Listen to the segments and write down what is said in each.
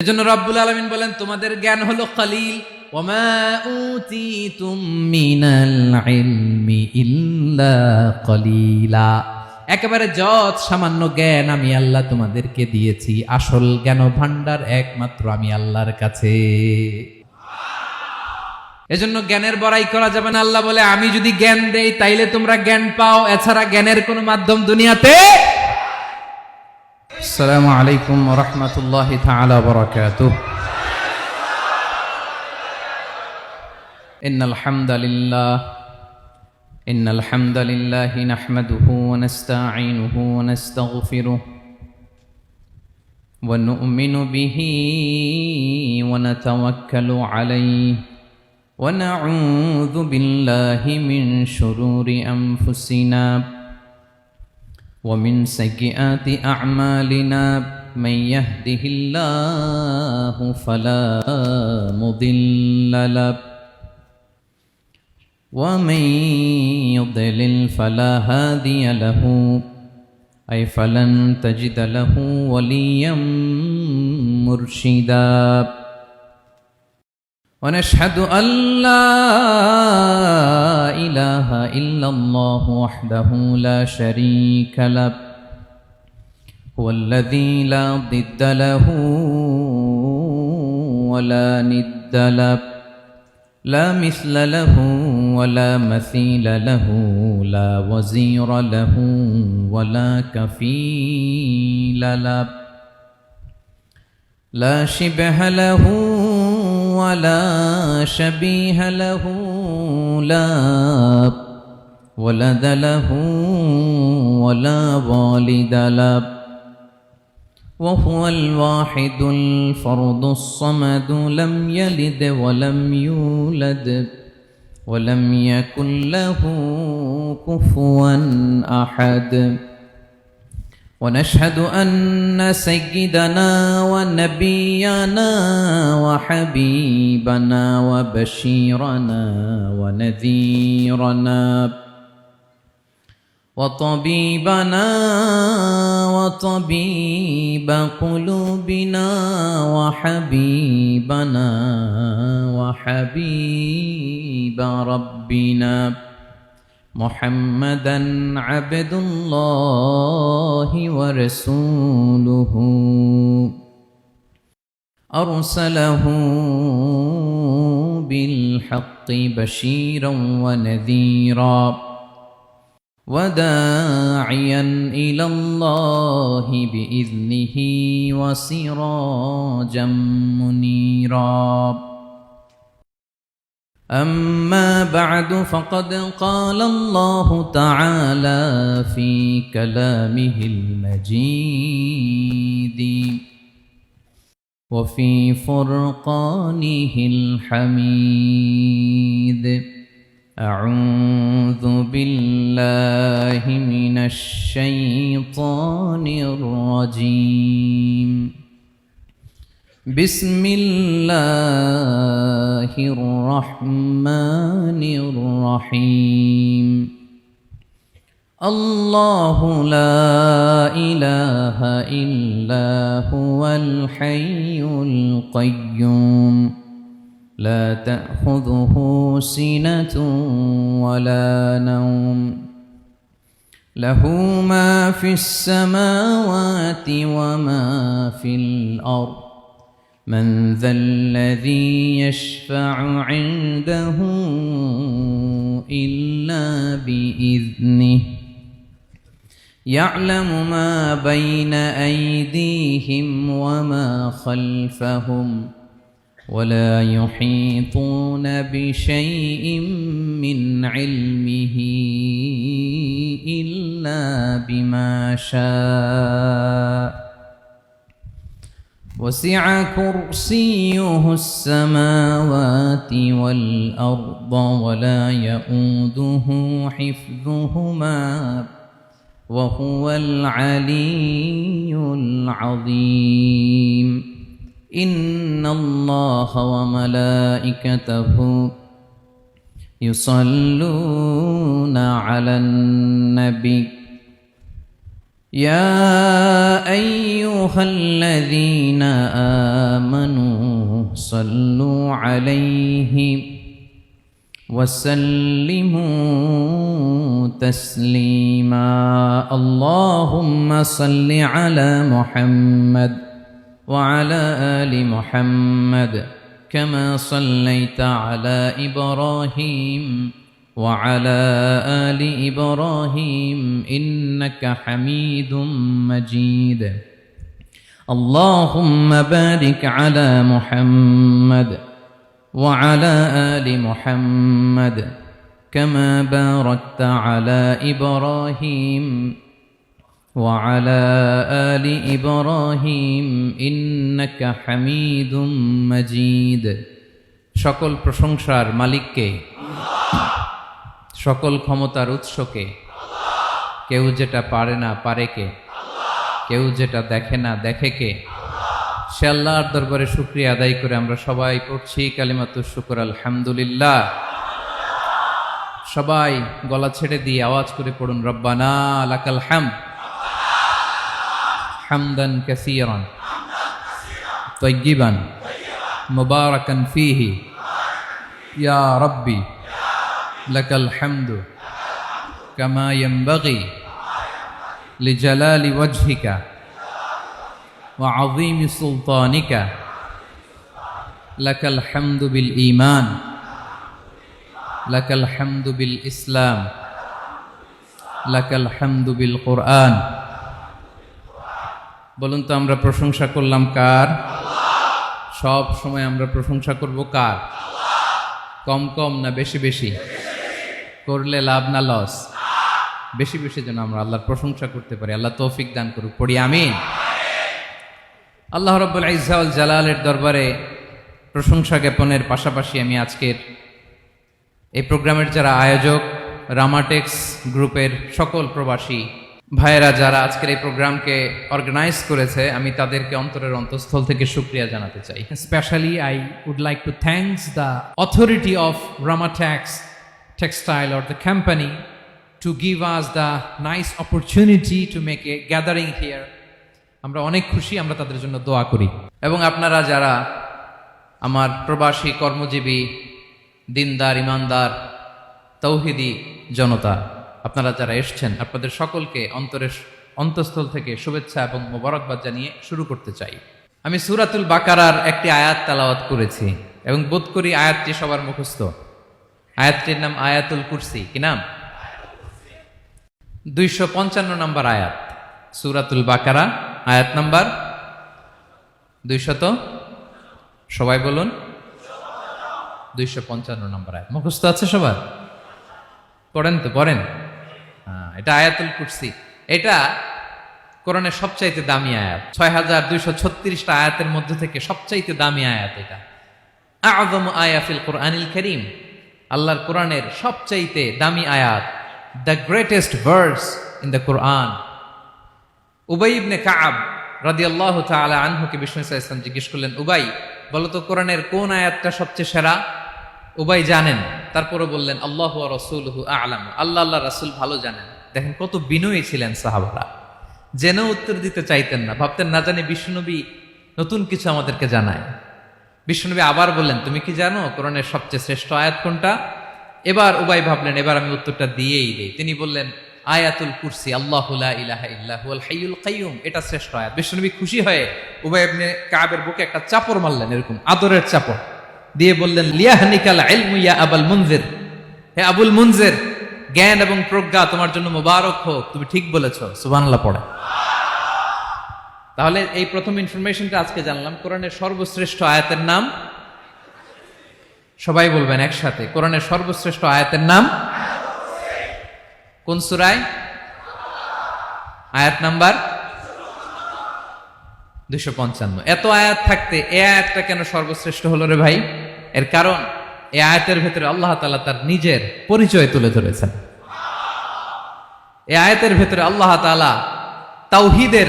এজন্য রব্বুল আলামিন বলেন তোমাদের জ্ঞান হলো কলিল, ওয়ামা উতিতুম মিনাল ইলমি ইল্লা কলিলা। একেবারে যত সামান্য জ্ঞান আমি আল্লাহ তোমাদেরকে দিয়েছি, আসল জ্ঞান ভান্ডার একমাত্র আমি আল্লাহর কাছে। এজন্য জ্ঞানের বড়াই করা যাবে না। আল্লাহ বলে আমি যদি জ্ঞান দেই তাইলে তোমরা জ্ঞান পাও, এছাড়া জ্ঞানের কোনো মাধ্যম দুনিয়াতে। আসসালামু আলাইকুম ওয়া রাহমাতুল্লাহি তাআলা ওয়া বারাকাতুহু। ইন্নাল হামদালিল্লাহ নাহমাদুহু ওয়া নাস্তাঈনুহু ওয়া নাস্তাগফিরুহু ওয়া নু'মিনু বিহি ওয়া নাতাওয়াক্কালু আলাইহি ওয়া নাউযু বিল্লাহি মিন শুরুরি আনফুসিনা ومن سيئات أعمالنا من يهده الله فلا مضل له ومن يضلل فلا هادي له أي فلن تجد له وليا مرشدا ونشهد أن لا إله إلا الله وحده لا شريك له هو الذي لا ضد له ولا ند له لا مثل له ولا مثيل له لا وزير له ولا كفيل له لا شبه له ولا شبيه له لا ولد له ولا والد له وهو الواحد الفرد الصمد لم يلد ولم يولد ولم يكن له كفوا أحد ونشهد أن سيدنا ونبينا وحبيبنا وبشيرنا ونذيرنا وطبيبنا وطبيب قلوبنا وحبيبنا وحبيب ربنا محمدًا عبد الله ورسوله أرسله بالحق بشيرًا ونذيرًا وداعيًا إلى الله بإذنه وسراجًا منيرًا أما بعد فقد قال الله تعالى في كلامه المجيد وفي فرقانه الحميد أعوذ بالله من الشيطان الرجيم بسم الله الرحمن الرحيم الله لا إله إلا هو الحي القيوم لا تأخذه سنة ولا نوم له ما في السماوات وما في الأرض من ذا الذي يشفع عنده إلا بإذنه يعلم ما بين أيديهم وما خلفهم ولا يحيطون بشيء من علمه إلا بما شاء وسع كرسيه السماوات والأرض ولا يؤوده حفظهما وهو العلي العظيم إن الله وملائكته يصلون على النبي يا أيها الذين صلوا عليه وسلموا تسليما اللهم صل على محمد وعلى آل محمد كما صليت على إبراهيم وعلى آل إبراهيم إنك حميد مجيد اللهم بارك على محمد وعلى آل محمد كما باركت على إبراهيم وعلى آل إبراهيم إنك حميد مجيد সকল প্রশংসার মালিককে সকল ক্ষমতার উৎসকে কেউ যেটা পারে না পারে কে কেউ যেটা দেখে না দেখে কে সে আল্লাহর দরবারে শুকরিয়া আদায় করে আমরা সবাই পড়ছি কালিমাতুশ শুকর আলহামদুলিল্লাহ সবাই গলা ছেড়ে দিয়ে আওয়াজ করে পড়ুন রব্বানা লাকাল হামদ হামদান কাসীরান তাইয়িবান মুবারাকান ফীহি ইয়া রাব্বি লাকাল হামদু কামা ইয়ানবাগি লিজালালি ওয়াজহিকা ওয়া আযীমি সুলতানিকা লাকাল হামদু বিল ঈমান লাকাল হামদু বিল ইসলাম লাকাল হামদু বিল কুরআন বলুন তো আমরা প্রশংসা করলাম কার সব সময় আমরা প্রশংসা করব কার কম কম না বেশি বেশি করলে লাভ না লস বেশি বেশি যেন আমরা আল্লাহর প্রশংসা করতে পারি আল্লাহ তৌফিক দান করুক পড়ি আমিন আল্লাহ রাব্বুল ইজ্জা ওয়াল জালালের দরবারে প্রশংসা জ্ঞাপনের পাশাপাশি আমি আজকের এই প্রোগ্রামের যারা আয়োজক রামাটেক্স গ্রুপের সকল প্রবাসী ভাইয়েরা যারা আজকের এই প্রোগ্রামকে অর্গানাইজ করেছে আমি তাদেরকে অন্তরের অন্তঃস্থল থেকে শুকরিয়া জানাতে চাই Especially, I would like to thank the authority of Ramatex Textile or the company to give us the nice opportunity to make a gathering here. আমরা অনেক খুশি আমরা তাদের জন্য দোয়া করি এবং আপনারা যারা আমার প্রবাসী কর্মজীবী দিনদার ইমানদার তৌহিদি জনতা আপনারা যারা এসছেন আপনাদের সকলকে অন্তরের অন্তঃস্থল থেকে শুভেচ্ছা এবং মোবারকবাদ জানিয়ে শুরু করতে চাই আমি সূরাতুল বাকারার একটি আয়াত তেলাওয়াত করেছি এবং বোধ করি আয়াতটি সবার মুখস্থ আয়াতটির নাম আয়াতুল কুরসি কি নাম 255 নম্বর আয়াত সূরাতুল বাকারা আয়াত নাম্বার 200 সবাই বলুন 255 নম্বর আয়াত মুখস্থ আছে সবার পড়েন তো পড়েন এটা আয়াতুল কুরসি এটা কোরআনের সবচাইতে দামি আয়াত 6236টা আয়াতের মধ্যে থেকে সবচাইতে দামি আয়াত এটা আযম আয়া ফিল কোরআনিল কারীম আল্লাহর কোরআনের সবচাইতে দামি আয়াত the greatest verse in the Quran উবাই ইবনে কাআব রাদিয়াল্লাহু তাআলা আনহুকে বিষ্ণু সাল্লাল্লাহু আলাইহি ওয়াসাল্লাম জিজ্ঞেস করলেন উবাই বলো তো কোরআনের কোন আয়াতটা সবচেয়ে সেরা উবাই জানেন তারপরে বললেন আল্লাহু ওয়া রাসূলুহু আ'লাম আল্লাহ আল্লাহ রাসূল ভালো জানেন দেখেন কত বিনয়ী ছিলেন সাহাবারা জেনে উত্তর দিতে চাইতেন না ভাবতেন না জানি বিশ্বনবী নতুন কিছু আমাদেরকে জানায় বিশ্বনবী আবার বললেন তুমি কি জানো কোরআনের সবচেয়ে শ্রেষ্ঠ আয়াত কোনটা এবার উবাই ভাবলেন এবার আমি উত্তরটা দিয়েই দেই তিনি বললেন আয়াতুল কুরসি আল্লাহু লা ইলাহা ইল্লা হুয়াল হাইয়ুল কাইয়ুম এটা শ্রেষ্ঠ আয়াত বিশ্বনবী খুশি হয়ে উবাই ইবনে কাবের বুকে একটা চাপড় মারলেন এরকম আদরের চাপড় দিয়ে বললেন লিয়াহনিকাল ইলমু ইয়া আবুল মুনজির হে আবুল মুনজির জ্ঞান এবং প্রজ্ঞা তোমার জন্য মোবারক হোক তুমি ঠিক বলেছো সুবহানাল্লাহ পড়ে তাহলে এই প্রথম ইনফরমেশনটা আজকে জানলাম কোরআনের সর্বশ্রেষ্ঠ আয়াতের নাম সবাই বলবেন একসাথে কোরআনের সর্বশ্রেষ্ঠ আয়াতের নাম কোন সূরায় আয়াত নাম্বার 255 এত আয়াত থাকতে এই আয়াতটা কেন সর্বশ্রেষ্ঠ হলো রে ভাই এর কারণ এই আয়াতের ভেতরে আল্লাহ তাআলা তার নিজের পরিচয় তুলে ধরেছেন এই আয়াতের ভেতরে আল্লাহ তাআলা তাওহীদের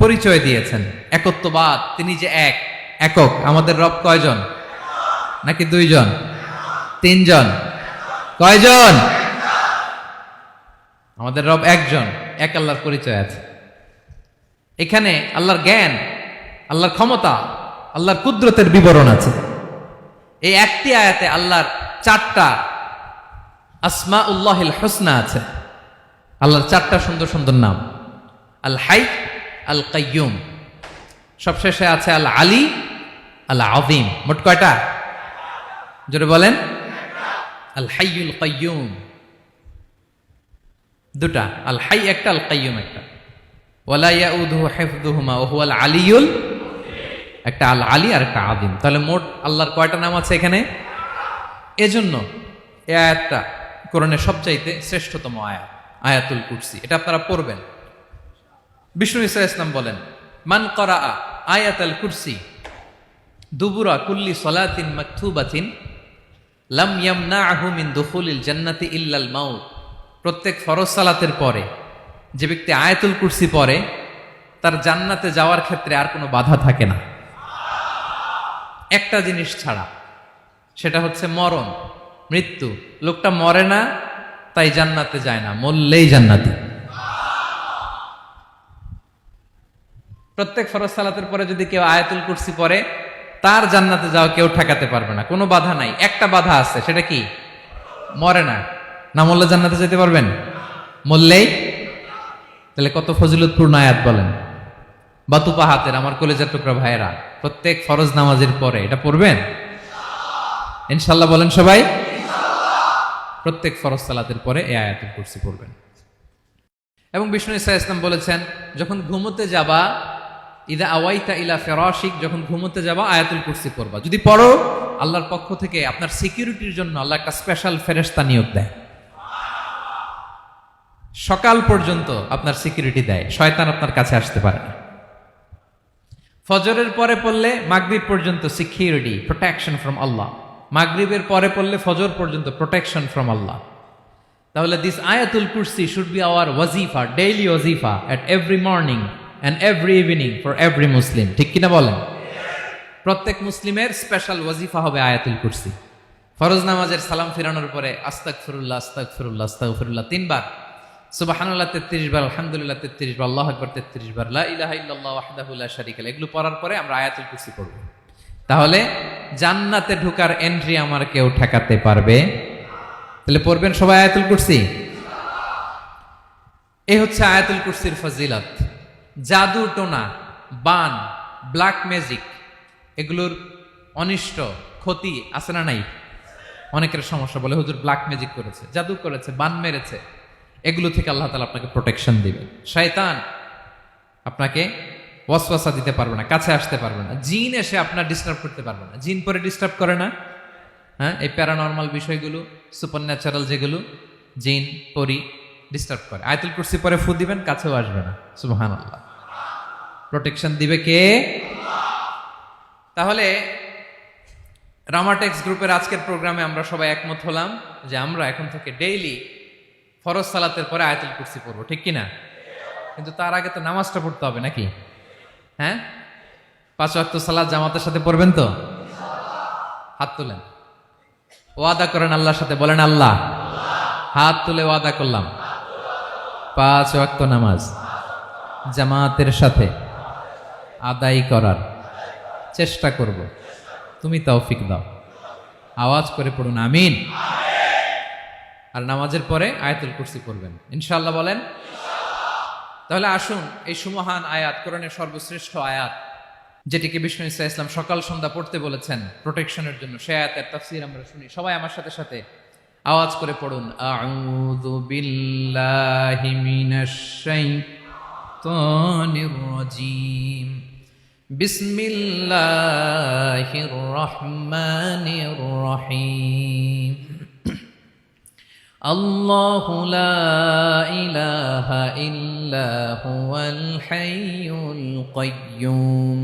পরিচয় দিয়েছেন একত্ববাদ তিনি যে একক আমাদের রব কয়জন নাকি দুইজন তিনজন কয়জন আমাদের রব একজন এক আল্লাহর পরিচয় আছে এখানে আল্লাহর জ্ঞান আল্লাহর ক্ষমতা আল্লাহর কুদরতের বিবরণ আছে। এই একটি আয়াতে আল্লাহর 4টা আসমাউল্লাহিল হুসনা আছে। আল্লাহর 4টা সুন্দর সুন্দর নাম, আল হাই, আল কাইয়ুম, সবশেষে আছে আল আলী, আল আযীম। মোট কয়টা? জোরে বলেন। আল হাইয়ুল কাইয়ুম 2টা, আল হাই একটা, আল কাইয়ুম একটা। ওয়ালা ইয়াউদুহু হিফযুহুমা ওয়া হুয়াল আলিয়ুল, একটা আল আলী আর একটা আযীম। তাহলে মোট আল্লাহর কয়টা নাম আছে এখানে? এজন্য এই আয়াতটা কোরআনের সবচাইতে শ্রেষ্ঠতম আয়াত, আয়াতুল কুরসি। এটা আপনারা পড়বেন। বিষ্ণু ঈসা ইসলাম বলেন, মান করা আয়াতুল কুরসি দুবুরা কুল্লি সলাতিন মাকতুবাতিন লাম ইয়ামনাহু মিন দুখুলিল জান্নাতি ইল্লাল মাউত। প্রত্যেক ফরজ সালাতের পরে যে ব্যক্তি আয়াতুল কুরসি পড়ে তার জান্নাতে যাওয়ার ক্ষেত্রে আর কোনো বাধা থাকে না, একটা জিনিস ছাড়া, সেটা হচ্ছে মরণ, মৃত্যু। লোকটা মরে না তাই জান্নাতে যায় না, মরলেই জান্নাতি। প্রত্যেক ফরজ সালাতের পরে যদি কেউ আয়াতুল কুরসি পড়ে তার জান্নাতে যাওয়া কেউ ঠেকাতে পারবে না, কোনো বাধা নাই। একটা বাধা আছে, সেটা কি? মরে না। না মরলে জান্নাতে যেতে পারবেন? মরলেই। তাহলে কত ফজিলতপূর্ণ আয়াত বলেন। বাতুপা হাতের আমার কলেজের টুকরা ভাইয়েরা, প্রত্যেক ফরজ নামাজের পরে এটা পড়বেন ইনশাল্লাহ। বলেন সবাই। প্রত্যেক ফরজ সালাতের পরে এই আয়াতুল কুরসি পড়বেন। এবং বিষ্ণু ঈসা ইসলাম বলেছেন, যখন ঘুমোতে যাবা, ইদা আওয়াইতা ইলা ফিরাশিক, যখন ঘুমোতে যাবা আয়াতুল কুরসি পড়বা। যদি পড়ো, আল্লাহর পক্ষ থেকে আপনার সিকিউরিটির জন্য আল্লাহ একটা স্পেশাল ফেরেশতা নিয়োগ দেয়। সকাল পর্যন্ত আপনার সিকিউরিটি দেয়, শয়তান আপনার কাছে আসতে পারে না। ফজরের পরে পড়লে মাগরিব পর্যন্ত সিকিউরিটি, প্রোটেকশন ফ্রম আল্লাহ। মাগরিবের পরে পড়লে ফজর পর্যন্ত প্রোটেকশন ফ্রম আল্লাহ। তাহলে দিস আয়াতুল কুরসি শুড বি আওয়ার ওয়াজিফা, ডেইলি ওয়াজিফা at every morning and every evening for every Muslim. ঠিক কিনা বলেন? প্রত্যেক মুসলিমের স্পেশাল ওয়াজিফা হবে আয়াতুল কুরসি। ফরজ নামাজের সালাম ফিরানোর পরে আস্তাগফিরুল্লাহ আস্তাগফিরুল্লাহ আস্তাগফিরুল্লাহ 3 বার, সুবহানাল্লাহ 33 বার, আলহামদুলিল্লাহ 33 বার, আল্লাহু আকবার 33 বার, লা ইলাহা ইল্লাল্লাহ ওয়াহদাহু লা শারীকা লাহু। এগুলো পড়ার পরে আমরা আয়াতুল কুরসি পড়ব। তাহলে জান্নাতে ঢোকার এন্ট্রি আমার কেউ ঠেকাতে পারবে। তাহলে পড়বেন সবাই আয়াতুল কুরসি। এই হচ্ছে আয়াতুল কুরসির ফজিলত। জাদু টোনা, বান, ব্ল্যাক ম্যাজিক, এগুলোর অনিষ্ট ক্ষতি আছে না নাই? অনেকের সমস্যা, বলে হুজুর ব্ল্যাক ম্যাজিক করেছে, জাদু করেছে, বান মেরেছে। এগুলো থেকে আল্লাহ তাআলা আপনাকে প্রোটেকশন দিবে। শয়তান আপনাকে ওয়াসওয়াসা দিতে পারবে না, কাছে আসতে পারবে না। জিন এসে আপনার ডিস্টার্ব করতে পারবে না। জিন পরে ডিস্টার্ব করে না? হ্যাঁ, এই প্যারানরমাল বিষয়গুলো, সুপারন্যাচারাল যেগুলো, জিন পরি ডিস্টার্ব করে। আয়াতুল কুরসি পরে ফু দিবেন, কাছেও আসবে না। সুবহানাল্লাহ। প্রোটেকশন দিবে কে? তাহলে রামাটেক্স গ্রুপের আজকের প্রোগ্রামে আমরা সবাই একমত হলাম যে আমরা এখন থেকে ডেইলি ফরজ সালাতের পরে আয়াতুল কুরসি পড়বো। ঠিক কিনা? কিন্তু তার আগে তো নামাজটা পড়তে হবে নাকি? হ্যাঁ, 5 ওয়াক্ত সালাত জামাতের সাথে পড়বেন তো? হাত তুলেন, ওয়াদা করেন আল্লাহর সাথে, বলেন আল্লাহ, হাত তুলে ওয়াদা করলাম 5 ওয়াক্ত নামাজ জামাতের সাথে আদায় করার চেষ্টা করব, তুমি তৌফিক দাও। আওয়াজ করে পড়ুন আমিন। আর নামাজের পরে আয়াতুল কুরসি পড়বেন ইনশাআল্লাহ। বলেন। তাহলে আসুন এই সুমহান আয়াত, কোরআনের সর্বশ্রেষ্ঠ আয়াত, যেটিকে বিষ্ণু ঈসা ইসলাম সকাল সন্ধ্যা পড়তে বলেছেন প্রোটেকশনের জন্য, সে আয়াতের তাফসীর আমরা শুনি। সবাই আমার সাথে সাথে আওয়াজ করে পড়ুন, আউযু বিল্লাহি মিনাশ শাইতানির রাজীম, বিসমিল্লাহির রহমানির রহিম। আল্লাহু লা ইলাহা ইল্লা হুয়াল হাইয়ুল কাইয়্যুম,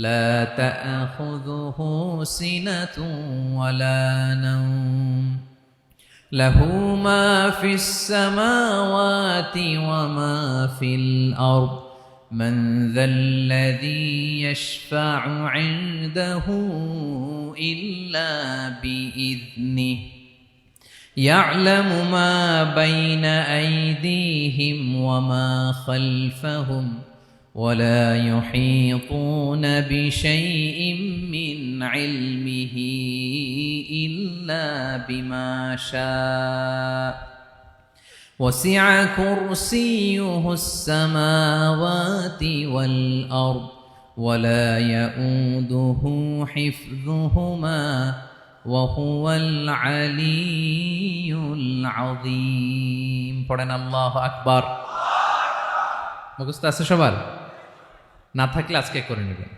লা তা'খুযুহু সিনাতুন ওয়ালা নাওম, লাহু মা ফিস সামাওয়াতি ওয়া মা ফিল আরদ, মান যাল্লাযী ইয়াশফা'ু 'ইনদাহু ইল্লা বিইذনিহি, يعلم ما بين أيديهم وما خلفهم ولا يحيطون بشيء من علمه إلا بما شاء وسع كرسيه السماوات والأرض ولا يؤوده حفظهما وهو العلي العظيم পড়েন আল্লাহু আকবার। মুখস্থ আছে সবার? না থাকলে আজকে করে নেবেন,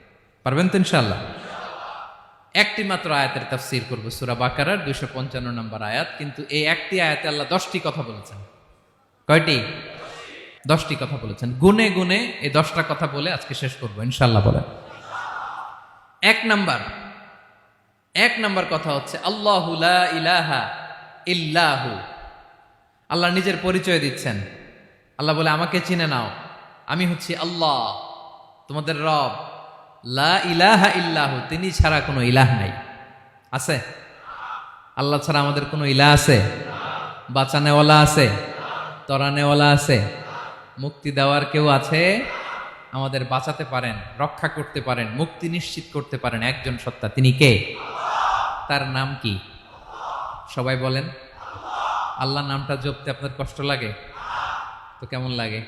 পারবেন তো ইনশাআল্লাহ। একটি মাত্র আয়াতের তাফসীর করব, সূরা বাকারার 255 নম্বর আয়াত। কিন্তু এই একটি আয়াতে আল্লাহ 10টি কথা বলেছেন। কয়টি? 10টি কথা বলেছেন। গুনে গুনে এই 10টা কথা বলে আজকে শেষ করব ইনশাআল্লাহ। বলেন এক নাম্বার কথা হচ্ছে আল্লাহু লা ইলাহা ইল্লাহু। আল্লাহ নিজের পরিচয় দিচ্ছেন। আল্লাহ বলে আমাকে চিনে নাও, আমি হচ্ছি আল্লাহ তোমাদের রব। লা ইলাহা ইল্লাহু, তিনি ছাড়া কোনো ইলাহ নাই। আছে? আল্লাহ ছাড়া আমাদের কোনো ইলাহ আছে? বাঁচানেওয়ালা আছে? তরানেওয়ালা আছে? মুক্তি দেওয়ার কেউ আছে? আমাদের বাঁচাতে পারেন, রক্ষা করতে পারেন, মুক্তি নিশ্চিত করতে পারেন একজন সত্তা। তিনি কে? তার নাম কি? সবাই বলেন। আল্লাহ নামটা জপতে আপনার কষ্ট লাগে তো কেমন লাগে?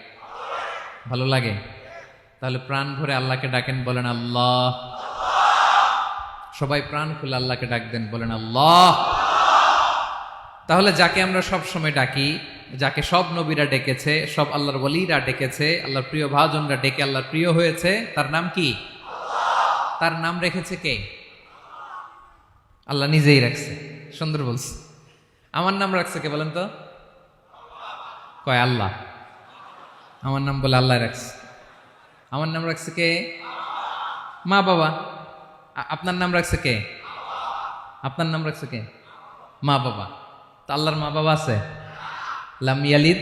ভালো লাগে? তাহলে প্রাণ ভরে আল্লাহকে ডাকেন, বলেন আল্লাহ। সবাই প্রাণ খুলে আল্লাহকে ডাক দেন, বলেন আল্লাহ। তাহলে যাকে আমরা সব সময় ডাকি, যাকে সব নবীরা ডেকেছে, সব আল্লাহর ওলিরা ডেকেছে, আল্লাহর প্রিয় ভাজনরা ডেকে আল্লাহর প্রিয় হয়েছে, তার নাম কি? তার নাম রেখেছে কে? আল্লাহ নিজেই রাখছে। সুন্দর বলছে। আমার নাম রাখছে কে বলেন তো? কয় আল্লাহ। আমার নাম বলে আল্লাহ রাখছে। আমার নাম রাখছে কে? মা বাবা। আপনার নাম রাখছে কে? আপনার নাম রাখছে কে? মা বাবা। তা আল্লাহর মা বাবা আছে? লাম ইয়ালিদ।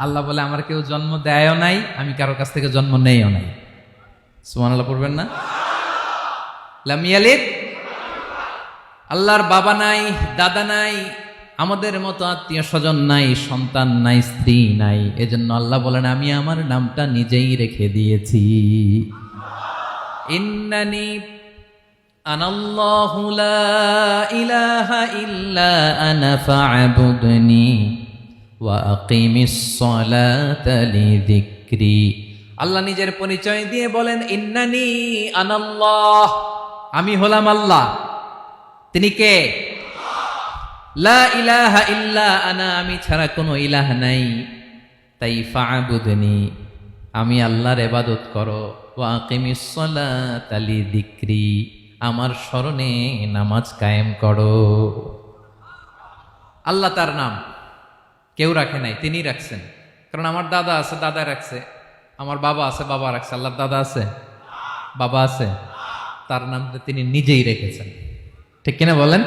আল্লাহ বলে আমার কেউ জন্ম দেয়ও নাই, আমি কারো কাছ থেকে জন্ম নেইও নাই। সুবহানাল্লাহ পড়বেন না? লাম ইয়ালিদ। আল্লাহর বাবা নাই, দাদা নাই, আমাদের মতো আত্মীয় স্বজন নাই, সন্তান নাই, স্ত্রী নাই। এজন্য আল্লাহ বলেন আমি আমার নামটা নিজেই রেখে দিয়েছি। ইন্নানি আনাল্লাহু লা ইলাহা ইল্লা আনা ফা'বুদনি ওয়া আকিমিস সালাতা লিযিকরি। আল্লাহ নিজের পরিচয় দিয়ে বলেন ইন্নানি আনাল্লাহ, আমি হলাম আল্লাহ। তিনি কে? লা ইলাহা ইল্লা আনা, আমি ছাড়া কোনো ইলাহ নাই। তাই ফা'বুদনি, আমি আল্লাহর ইবাদত করো। ওয়া আকিমিস সালাতা লিযিকরি, আমার স্মরণে নামাজ কায়েম করো। আল্লাহ তার নাম কেউ রাখে নাই, তিনি রাখছেন। কারণ আমার দাদা আছে, দাদা রাখছে। আমার বাবা আছে, বাবা রাখছে। আল্লাহর দাদা আছে? বাবা আছে? তার নাম তিনি নিজেই রেখেছেন। ঠিক কিনা বলেন?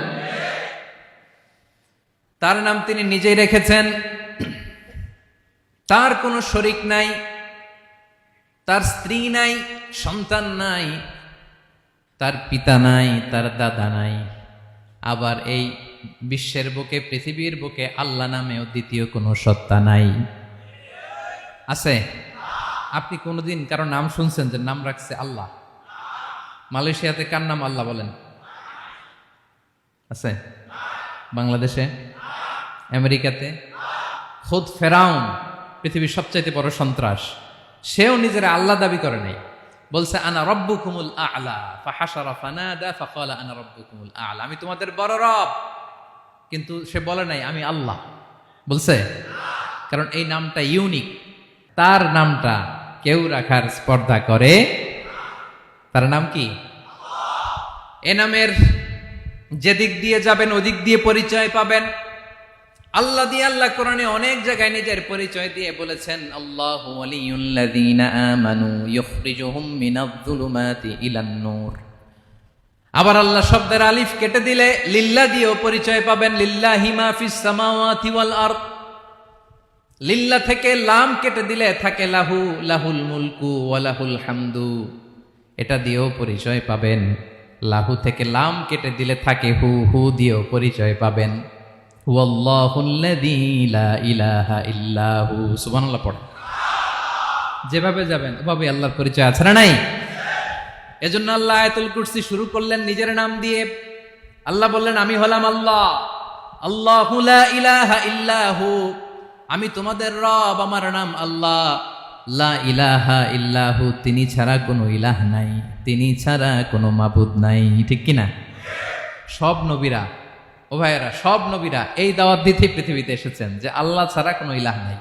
তার নাম তিনি নিজেই রেখেছেন। তার কোনো শরীক নাই, তার স্ত্রী নাই, সন্তান নাই, তার পিতা নাই, তার দাদা নাই। আবার এই বিশ্বের বুকে, পৃথিবীর বুকে আল্লাহ নামেও দ্বিতীয় কোনো সত্তা নাই। আছে? আপনি কোনোদিন কারো নাম শুনছেন যে নাম রাখছে আল্লাহ? মালয়েশিয়াতে কার নাম আল্লাহ বলেন? আছে? বাংলাদেশে? আমেরিকাতে? খুদ ফেরাউন, পৃথিবীর সবচাইতে বড় সন্ত্রাস, সেও নিজের আল্লাহ দাবি করে নাই। বলছে আনা রব্বুকুমুল আ'লা, ফাহাশারা ফানাদা ফাকালা আনা রব্বুকুমুল আ'লা, আমি তোমাদের বড় রব। কিন্তু সে বলে নাই আমি আল্লাহ। বলছে? কারণ এই নামটা ইউনিক। তার নামটা কেউ রাখার স্পর্ধা করে। তার নাম কি? এ নামের যেদিক দিয়ে যাবেন ওদিক দিয়ে পরিচয় পাবেন। আল্লাহ দিয়ে আল্লাহ কোরআনে অনেক জায়গায় নিজের পরিচয় দিয়ে বলেছেন আল্লাহু ওয়ালিয়ুল্লাযীনা আমানু ইখরিজুহুম মিনায-যুলুমাতি ইলান-নূর। আবার আল্লাহ শব্দের আলিফ কেটে দিলে লিল্লাহ দিয়েও পরিচয় পাবেন। লিল্লাহি মা ফিস সামাওয়াতি ওয়াল আরদ। লিল্লাহ থেকে লাম কেটে দিলে থাকে লাহু, লাহুল মুলকু ওয়া লাহুল হামদু, এটা দিয়েও পরিচয় পাবেন। লাহু থেকে লাম কেটে দিলে থাকে হু, হু দিয়েও পরিচয় পাবেন। ওয়াল্লাহুল্লাযী লা ইলাহা ইল্লাহু। সুবহানাল্লাহ পড়ে। যেভাবে যাবেন ওভাবে আল্লাহর পরিচয় আছে না নাই? এজন্য আল্লাহ আয়াতুল কুরসি শুরু করলেন নিজের নাম দিয়ে। আল্লাহ বললেন, আমি হলাম আল্লাহ, আল্লাহু লা ইলাহা ইল্লাহু, আমি তোমাদের রব, আমার নাম আল্লাহ। লা ইলাহা ইল্লাহু, তিনি ছাড়া কোনো ইলাহ নাই, তিনি ছাড়া কোনো মাবুদ নাই। ঠিক কিনা? সব নবীরা, ও ভাইয়েরা, সব নবীরা এই দাওয়াত দিতে পৃথিবীতে এসেছেন যে আল্লাহ ছাড়া কোনো ইলাহ নাই।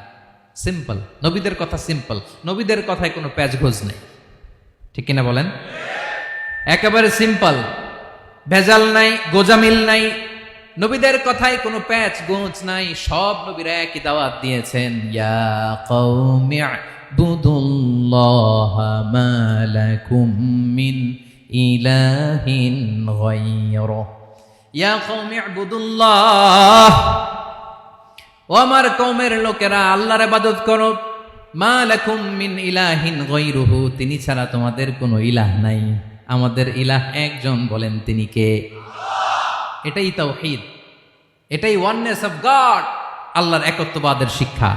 সিম্পল, নবীদের কথা সিম্পল, নবীদের কথায় কোনো প্যাচগোজ নেই। ঠিক কিনা বলেন? একেবারে সিম্পল, ভেজাল নাই, গোজামিল নাই, নবীদের কথায় কোনো প্যাচ গোঁচ নাই। সব নবীরা একই দাওয়াত দিয়েছেন, ইয়া কওমি ইবুদুল্লাহা মা লাকুম মিন ইলাহিন গায়রুহু, ইয়া কওমি ইবুদুল্লাহ, ও আমার কওমের লোকেরা আল্লাহর ইবাদত করো, মা লাকুম মিন ইলাহিন গায়রুহু, তিনি ছাড়া তোমাদের কোনো ইলাহ নাই, আমাদের ইলাহ একজন, বলেন তিনি কে? এটাই তাওহীদ, এটাই ওয়াননেস অফ গড, আল্লাহর একত্ববাদের শিক্ষা।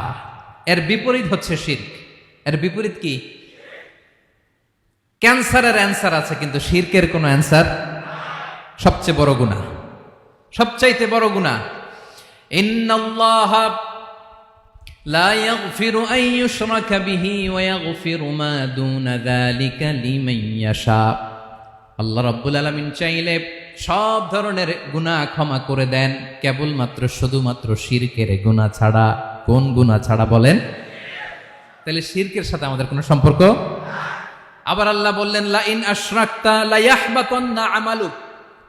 এর বিপরীত হচ্ছে শিরক। এর বিপরীত কি? ক্যান্সারের অ্যান্সার আছে কিন্তু শিরকের কোনো অ্যান্সার। সবচেয়ে বড় গুনাহ, সবচাইতে বড় গুনাহ। ইন্নাল্লাহা লা ইয়াগফিরু আন ইউশরাকা বিহি ওয়া ইয়াগফিরু মা দুনা যালিকা লিমান ইয়াশা। আল্লাহ রাব্বুল আলামিন চাইলে সব ধরনের গুনাহ ক্ষমা করে দেন, কেবলমাত্র শুধুমাত্র শিরকের গুনাহ ছাড়া। কোন গুনাহ ছাড়া বলেন? তাহলে শিরকের সাথে আমাদের কোনো সম্পর্ক। আবার আল্লাহ বললেন, লা ইন আশরাকতা লা ইয়াহবাতান্না আমালুক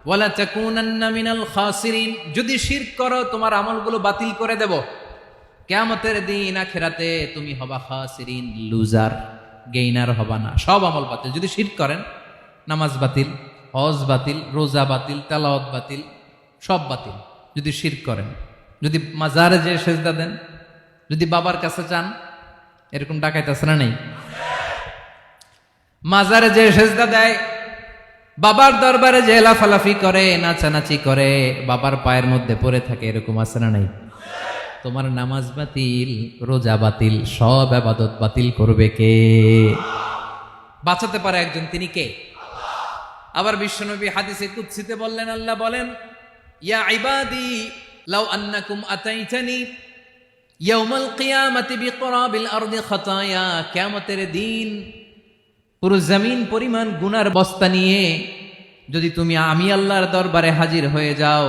ওয়া লা তাকুনান্না মিনাল খাসিরিন, যদি শিরক করো তোমার আমলগুলো বাতিল করে দেব, কিয়ামতের দিন আখিরাতে তুমি হবা খাসিরিন, লুজার, গেইনার হবা না, সব আমল বাতিল। যদি শিরক করেন, নামাজ বাতিল, হজ বাতিল, রোজা বাতিল, তেলাওয়াত বাতিল, সব বাতিল যদি শিরক করেন। যদি মাজারে যে সেজদা দেন, যদি বাবার কাছে চান, এরকম ডাকাইত আছে না নেই? মাজারে যে সেজদা দেয়, বাবার দরবারে যে লাফালাফি করে, নাচানাচি করে, বাবার পায়ের মধ্যে পড়ে থাকে, এরকম আছে না নাই? তোমার নামাজ বাতিল, রোজা বাতিল, সব ইবাদত বাতিল করবে কে? বাঁচাতে পারে একজন, তিনি কে? আবার বিশ্বনবী হাদিসে কুদসিতে বললেন, আল্লাহ বলেন, ইয়া ইবাদি লাউ আন্নাকুম আতাইতানি ইয়াউমাল কিয়ামাতি বিকরাবিল আরদি খাতায়া, কিয়ামতের দিন পুরো জমিন পরিমাণ গুনার বস্তা নিয়ে যদি তুমি আমি আল্লাহর দরবারে হাজির হয়ে যাও,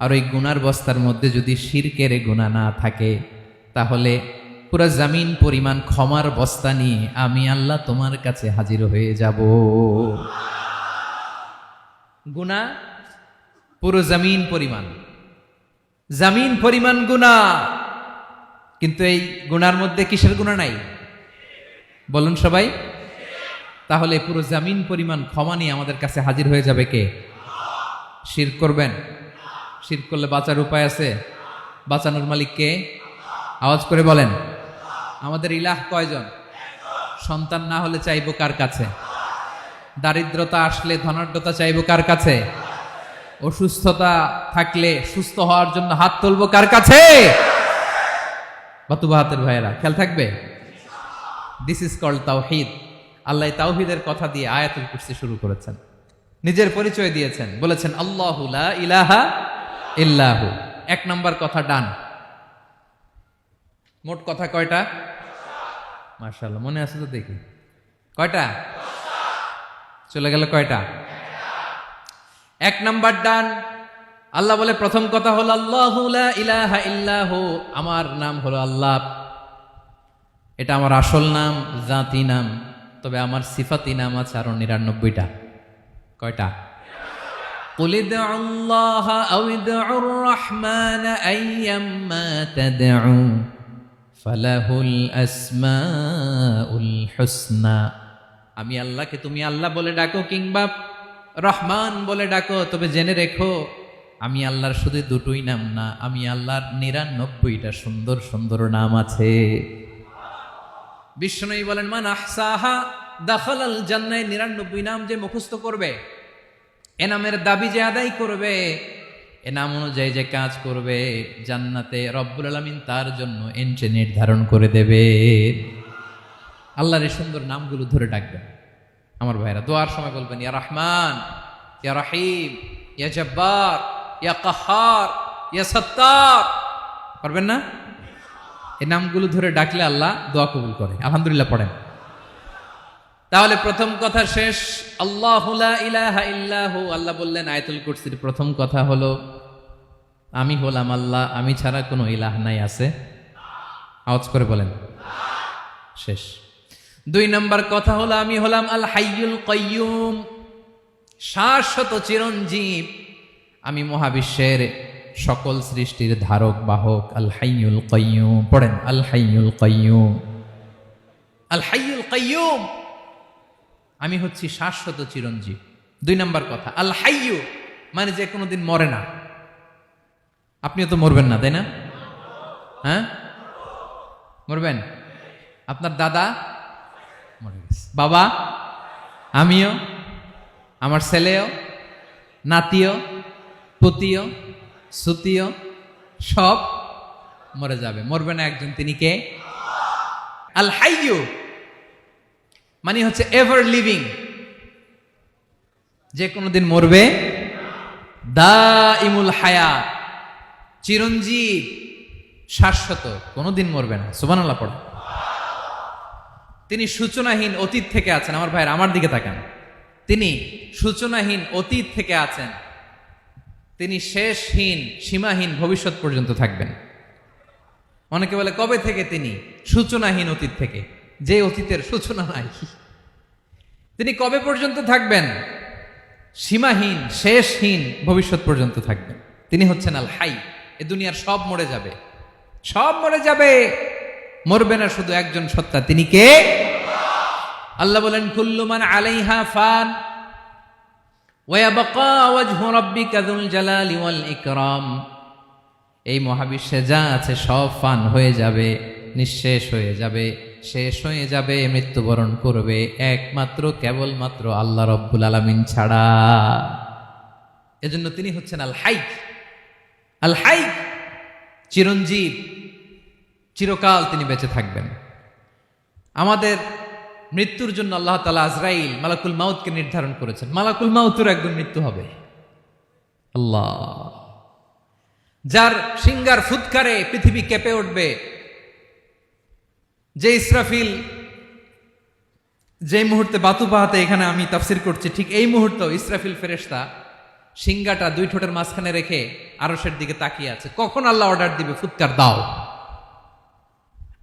আর ওই গুনার বস্তার মধ্যে যদি শিরকের গুনাহ না থাকে, তাহলে পুরো জমিন পরিমাণ ক্ষমার বস্তা নিয়ে আমি আল্লাহ তোমার কাছে হাজির হয়ে যাব। গুনাহ পুরো জমিন পরিমাণ, জমিন পরিমাণ গুনাহ, কিন্তু এই গুনার মধ্যে কিসের গুনাহ নাই? বলুন সবাই। তাহলে পুরো জমিন পরিমাণ ক্ষমা নিয়ে আমাদের কাছে হাজির হয়ে যাবে কে? শিরক করবেন? শিরক করলে বাঁচার উপায় আছে? বাঁচানোর মালিক কে? আওয়াজ করে বলেন। আমাদের ইলাহ কয়জন? সন্তান না হলে চাইবো কার কাছে? দারিদ্রতা আসলে ধনাঢ্যতা চাইবো কার কাছে? অসুস্থতা থাকলে সুস্থ হওয়ার জন্য হাত তুলবো কার কাছে? বাতুবা হাতের ভাইয়েরা, খেয়াল থাকবে। দিস ইজ কল্ড তাওহীদ। আল্লাহ তাওহীদের কথা দিয়ে আয়াতুল কুরসি শুরু করেছেন, নিজের পরিচয় দিয়েছেন, বলেছেন আল্লাহু লা ইলাহা ইল্লাহু। এক নাম্বার কথা ডান। মোট কথা কয়টা? মাশাআল্লাহ, মনে আছে তো দেখি। কয়টা? চলে গেল কয়টা? এক নাম্বার ডান। আল্লাহ বলে প্রথম কথা হলো আল্লাহু লা ইলাহা ইল্লাহু, আমার নাম হলো আল্লাহ। এটা আমার আসল নাম, জাতি নাম। তবে আমার সিফাতি নাম আছে আরো ৯৯টা। কয়টা? কুল ইদউল্লাহা আও ইদউর রাহমান আইয়াম্মা তাদউ ফালাহুল আসমাউল হুসনা। আমি আল্লাহকে তুমি আল্লাহ বলে ডাকো কিংবা রহমান বলে ডাকো, তবে জেনে রেখো আমি আল্লাহর শুধু দুটোই নাম না, আমি আল্লাহর ৯৯টা সুন্দর সুন্দর নাম আছে। বিষ্ণুই বলেন, মান আহসাহা দাখালাল জান্নাহ। ৯৯ নাম যে মুখস্থ করবে, এ নামের দাবি যে আদায় করবে, এ নাম অনুযায়ী যে কাজ করবে, জান্নাতে রব্বুল আলামিন তার জন্য এন্ট্রি নির্ধারণ করে দেবে। আল্লাহর এই সুন্দর নামগুলো ধরে ডাকবেন। আমার ভাইরা দোয়ার সময় বলবেন ইয়া রহমান, ইয়া রহিম, ইয়া জব্বার, ইয়া কাহ্হার, ইয়া সত্তার। পারবেন না? এই নামগুলো ধরে ডাকলে আল্লাহ দোয়া কবুল করে। আলহামদুলিল্লাহ পড়েন। তাহলে প্রথম কথা শেষ। আল্লাহু লা ইলাহা ইল্লাহু, আল্লাহ বললেন আয়াতুল কুরসির প্রথম কথা হলো আমি হলাম আল্লাহ, আমি ছাড়া কোনো ইলাহ নাই। আছে? আওয়াজ করে বলেন। শেষ। 2 নম্বর কথা হলো আমি হলাম আল হাইয়ুল কাইয়ুম, শাশ্বত চিরঞ্জীব। আমি মহাবিশ্বের সকল সৃষ্টির ধারক বাহক। আল হাইয়ুল কাইয়ুম পড়েন। আল হাইয়ুল কাইয়ুম, আল হাইয়ুল কাইয়ুম, আমি হচ্ছি শাশ্বত চিরঞ্জীব। 2 নম্বর কথা আল হাইয়ু মানে যে কোনোদিন মরে না। আপনিও তো মরবেন না, তাই না? হ্যাঁ, মরবেন। আপনার দাদা মরে গেছে, বাবা, আমিও, আমার ছেলেও, নাতিও, পুতিও, সুতিও সব মরে যাবে। মরবে না একজন, তিনি কে? আল হাইয়ু মানে হচ্ছে এভার লিভিং, যে কোনোদিন মরবে। দাইমুল হায়াত, চিরঞ্জীব, শাশ্বত, কোনোদিন মরবে না। সুবহানাল্লাহ পড়ে। তিনি সূচনাহীন অতীত থেকে আছেন। আমার ভাইয়ের আমার দিকে তাকান। তিনি সূচনাহীন অতীত থেকে আছেন। তিনি শেষহীন সীমাহীন ভবিষ্যৎ পর্যন্ত থাকবেন। অনেকে বলে কবে থেকে? তিনি সূচনাহীন অতীত থেকে, যে অতীতের সূচনা নাই। তিনি কবে পর্যন্ত থাকবেন? সীমাহীন শেষহীন ভবিষ্যৎ পর্যন্ত থাকবেন। তিনি হচ্ছেন আল হাই। এ দুনিয়ার সব মরে যাবে, সব মরে যাবে, মরবে না শুধু একজন সত্তা। তিনি কে? আল্লাহ বলেন কুল্লু মান আলাইহা ফান ওয়া ইয়াবকা ওয়াজহু রাব্বিকা যুল জালালি ওয়াল ইকরাম। এই মহাবিশ্বে যা আছে সব ফান হয়ে যাবে, নিঃশেষ হয়ে যাবে, শেষ হয়ে যাবে, মৃত্যুবরণ করবে, একমাত্র কেবলমাত্র আল্লাহ রব্বুল আলামিন ছাড়া। এজন্য তিনি হচ্ছেন আল হাই। আল হাই চিরঞ্জীব, চিরকাল তিনি বেঁচে থাকবেন। আমাদের মৃত্যুর জন্য আল্লাহ তাআলা আজরাইল মালাকুল মাউতকে নির্ধারণ করেছেন। মালাকুল মাউতের একদম মৃত্যু হবে। আল্লাহ, যার সিংগার ফুৎকারে পৃথিবী কেঁপে উঠবে, যে ইসরাফিল যে মুহূর্তে বাতু পাহাতে এখানে আমি তাফসির করছি, ঠিক এই মুহূর্তে ইসরাফিল ফেরেশতা সিংগাটা 2 ঠোঁটের মাঝখানে রেখে আরশের দিকে তাকিয়ে আছে। কখন আল্লাহ অর্ডার দিবে ফুৎকার দাও,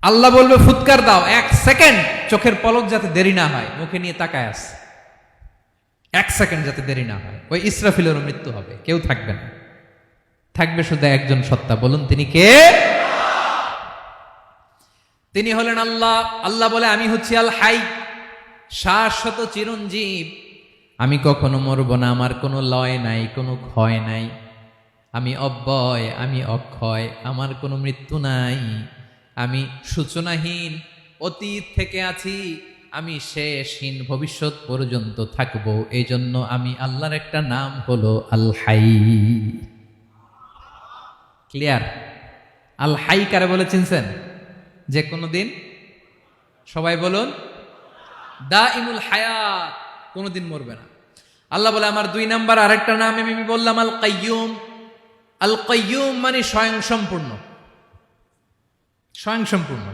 আল্লাহ বলবে ফুৎকার দাও, 1 সেকেন্ড চোখের পলক যাতে দেরি না হয়, মুখে নিয়ে তাকায় আছে, 1 সেকেন্ড যাতে দেরি না হয়। ওই ইসরাফিলেরও মৃত্যু হবে, কেউ থাকবে না, থাকবে শুধু একজন সত্তা। বলুন তিনি কে? তিনি হলেন আল্লাহ। আল্লাহ বলে আমি হচ্ছি আল হাই, শাশ্বত চিরঞ্জীব। আমি কখনো মরব না, আমার কোনো লয় নাই, কোনো ক্ষয় নাই। আমি অব্যয়, আমি অক্ষয়, আমার কোনো মৃত্যু নাই। আমি সূচনাহীন অতীত থেকে আছি, আমি শেষহীন ভবিষ্যৎ পর্যন্ত থাকবো। এই জন্য আমি আল্লাহর একটা নাম হলো আল হাই। ক্লিয়ার? আল হাই কারে বলে চিনছেন? যে কোনো দিন, সবাই বলুন, দাইমুল হায়াত, কোনোদিন মরবে না। আল্লাহ বলে আমার 2 নাম্বার আরেকটা নাম আমি বললাম আল কাইয়ুম। আল কাইয়ুম মানে স্বয়ং সম্পূর্ণ, স্বয়ং সম্পূর্ণ,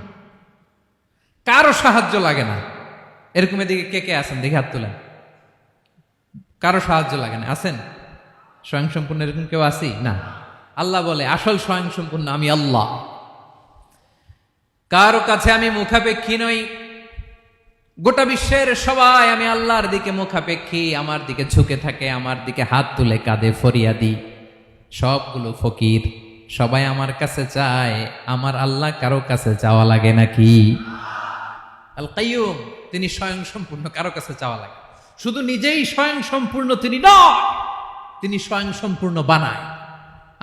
কারো সাহায্য লাগে না। এরকম এদিকে কে কে আছেন দেখে হাত তোলেন। কারো সাহায্য লাগে না, আছেন? স্বয়ং সম্পূর্ণ এরকম কেউ আছি না? আল্লাহ বলে আসল স্বয়ং সম্পূর্ণ আমি আল্লাহ। কারো কাছে আমি মুখাপেক্ষী নই। গোটা বিশ্বের সবাই আমি আল্লাহর দিকে মুখাপেক্ষী, আমার দিকে ঝুঁকে থাকে, আমার দিকে হাত তুলে কাঁধে ফরিয়াদি। সবগুলো ফকির, সবাই আমার কাছে চায়। আমার আল্লাহ কারো কাছে চাওয়া লাগে নাকি? আল কাইয়ুম, তিনি স্বয়ং সম্পূর্ণ, কারো কাছে চাওয়া লাগে। শুধু নিজেই স্বয়ং সম্পূর্ণ তিনি নয়, তিনি স্বয়ং সম্পূর্ণ বানায়।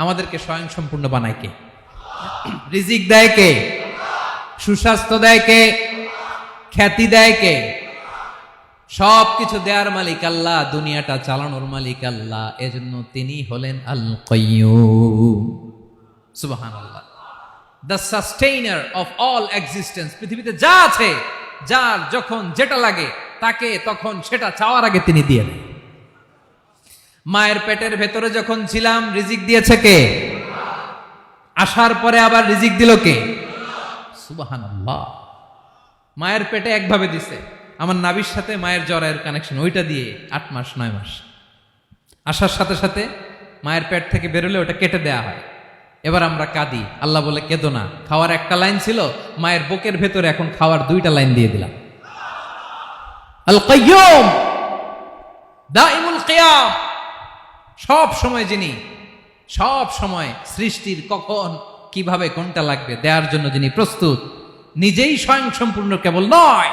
আমাদেরকে স্বয়ং সম্পূর্ণ বানায় কে? রিজিক দেয় কে? সুস্বাস্থ্য দেয় কে? খ্যাতি দেয় কে? সব কিছু দেওয়ার মালিক আল্লাহ, দুনিয়াটা চালানোর মালিক আল্লাহ। এজন্য তিনি হলেন আল কাইয়ুম। সুবহানাল্লাহ। The sustainer of all existence. পৃথিবীতে যা আছে যার যখন যেটা লাগে তাকে তখন সেটা চাওয়ার আগে তিনি দিয়ে দেন। মায়ের পেটের ভেতরে যখন ছিলাম রিজিক দিয়েছে কে? আসার পরে আবার রিজিক দিল কে? সুবহানাল্লাহ। মায়ের পেটে একভাবে দিছে, আমার নাভির সাথে মায়ের জরায়ের কানেকশন, ওইটা দিয়ে 8 মাস 9 মাস আসার সাথে সাথে মায়ের পেট থেকে বেরোলে ওটা কেটে দেয়া হয়। এবার আমরা কাঁদি, আল্লাহ বলে কেঁদো না, খাওয়ার একটা লাইন ছিল, মায়ের বুকের ভেতরে এখন খাওয়ার 2টা লাইন দিয়ে দিলাম। আল কাইয়ুম দাইমুল কিয়াম, সব সময় যিনি, সব সময় সৃষ্টির কখন কিভাবে কোনটা লাগবে দেওয়ার জন্য যিনি প্রস্তুত, নিজেই স্বয়ং সম্পূর্ণ কেবল নয়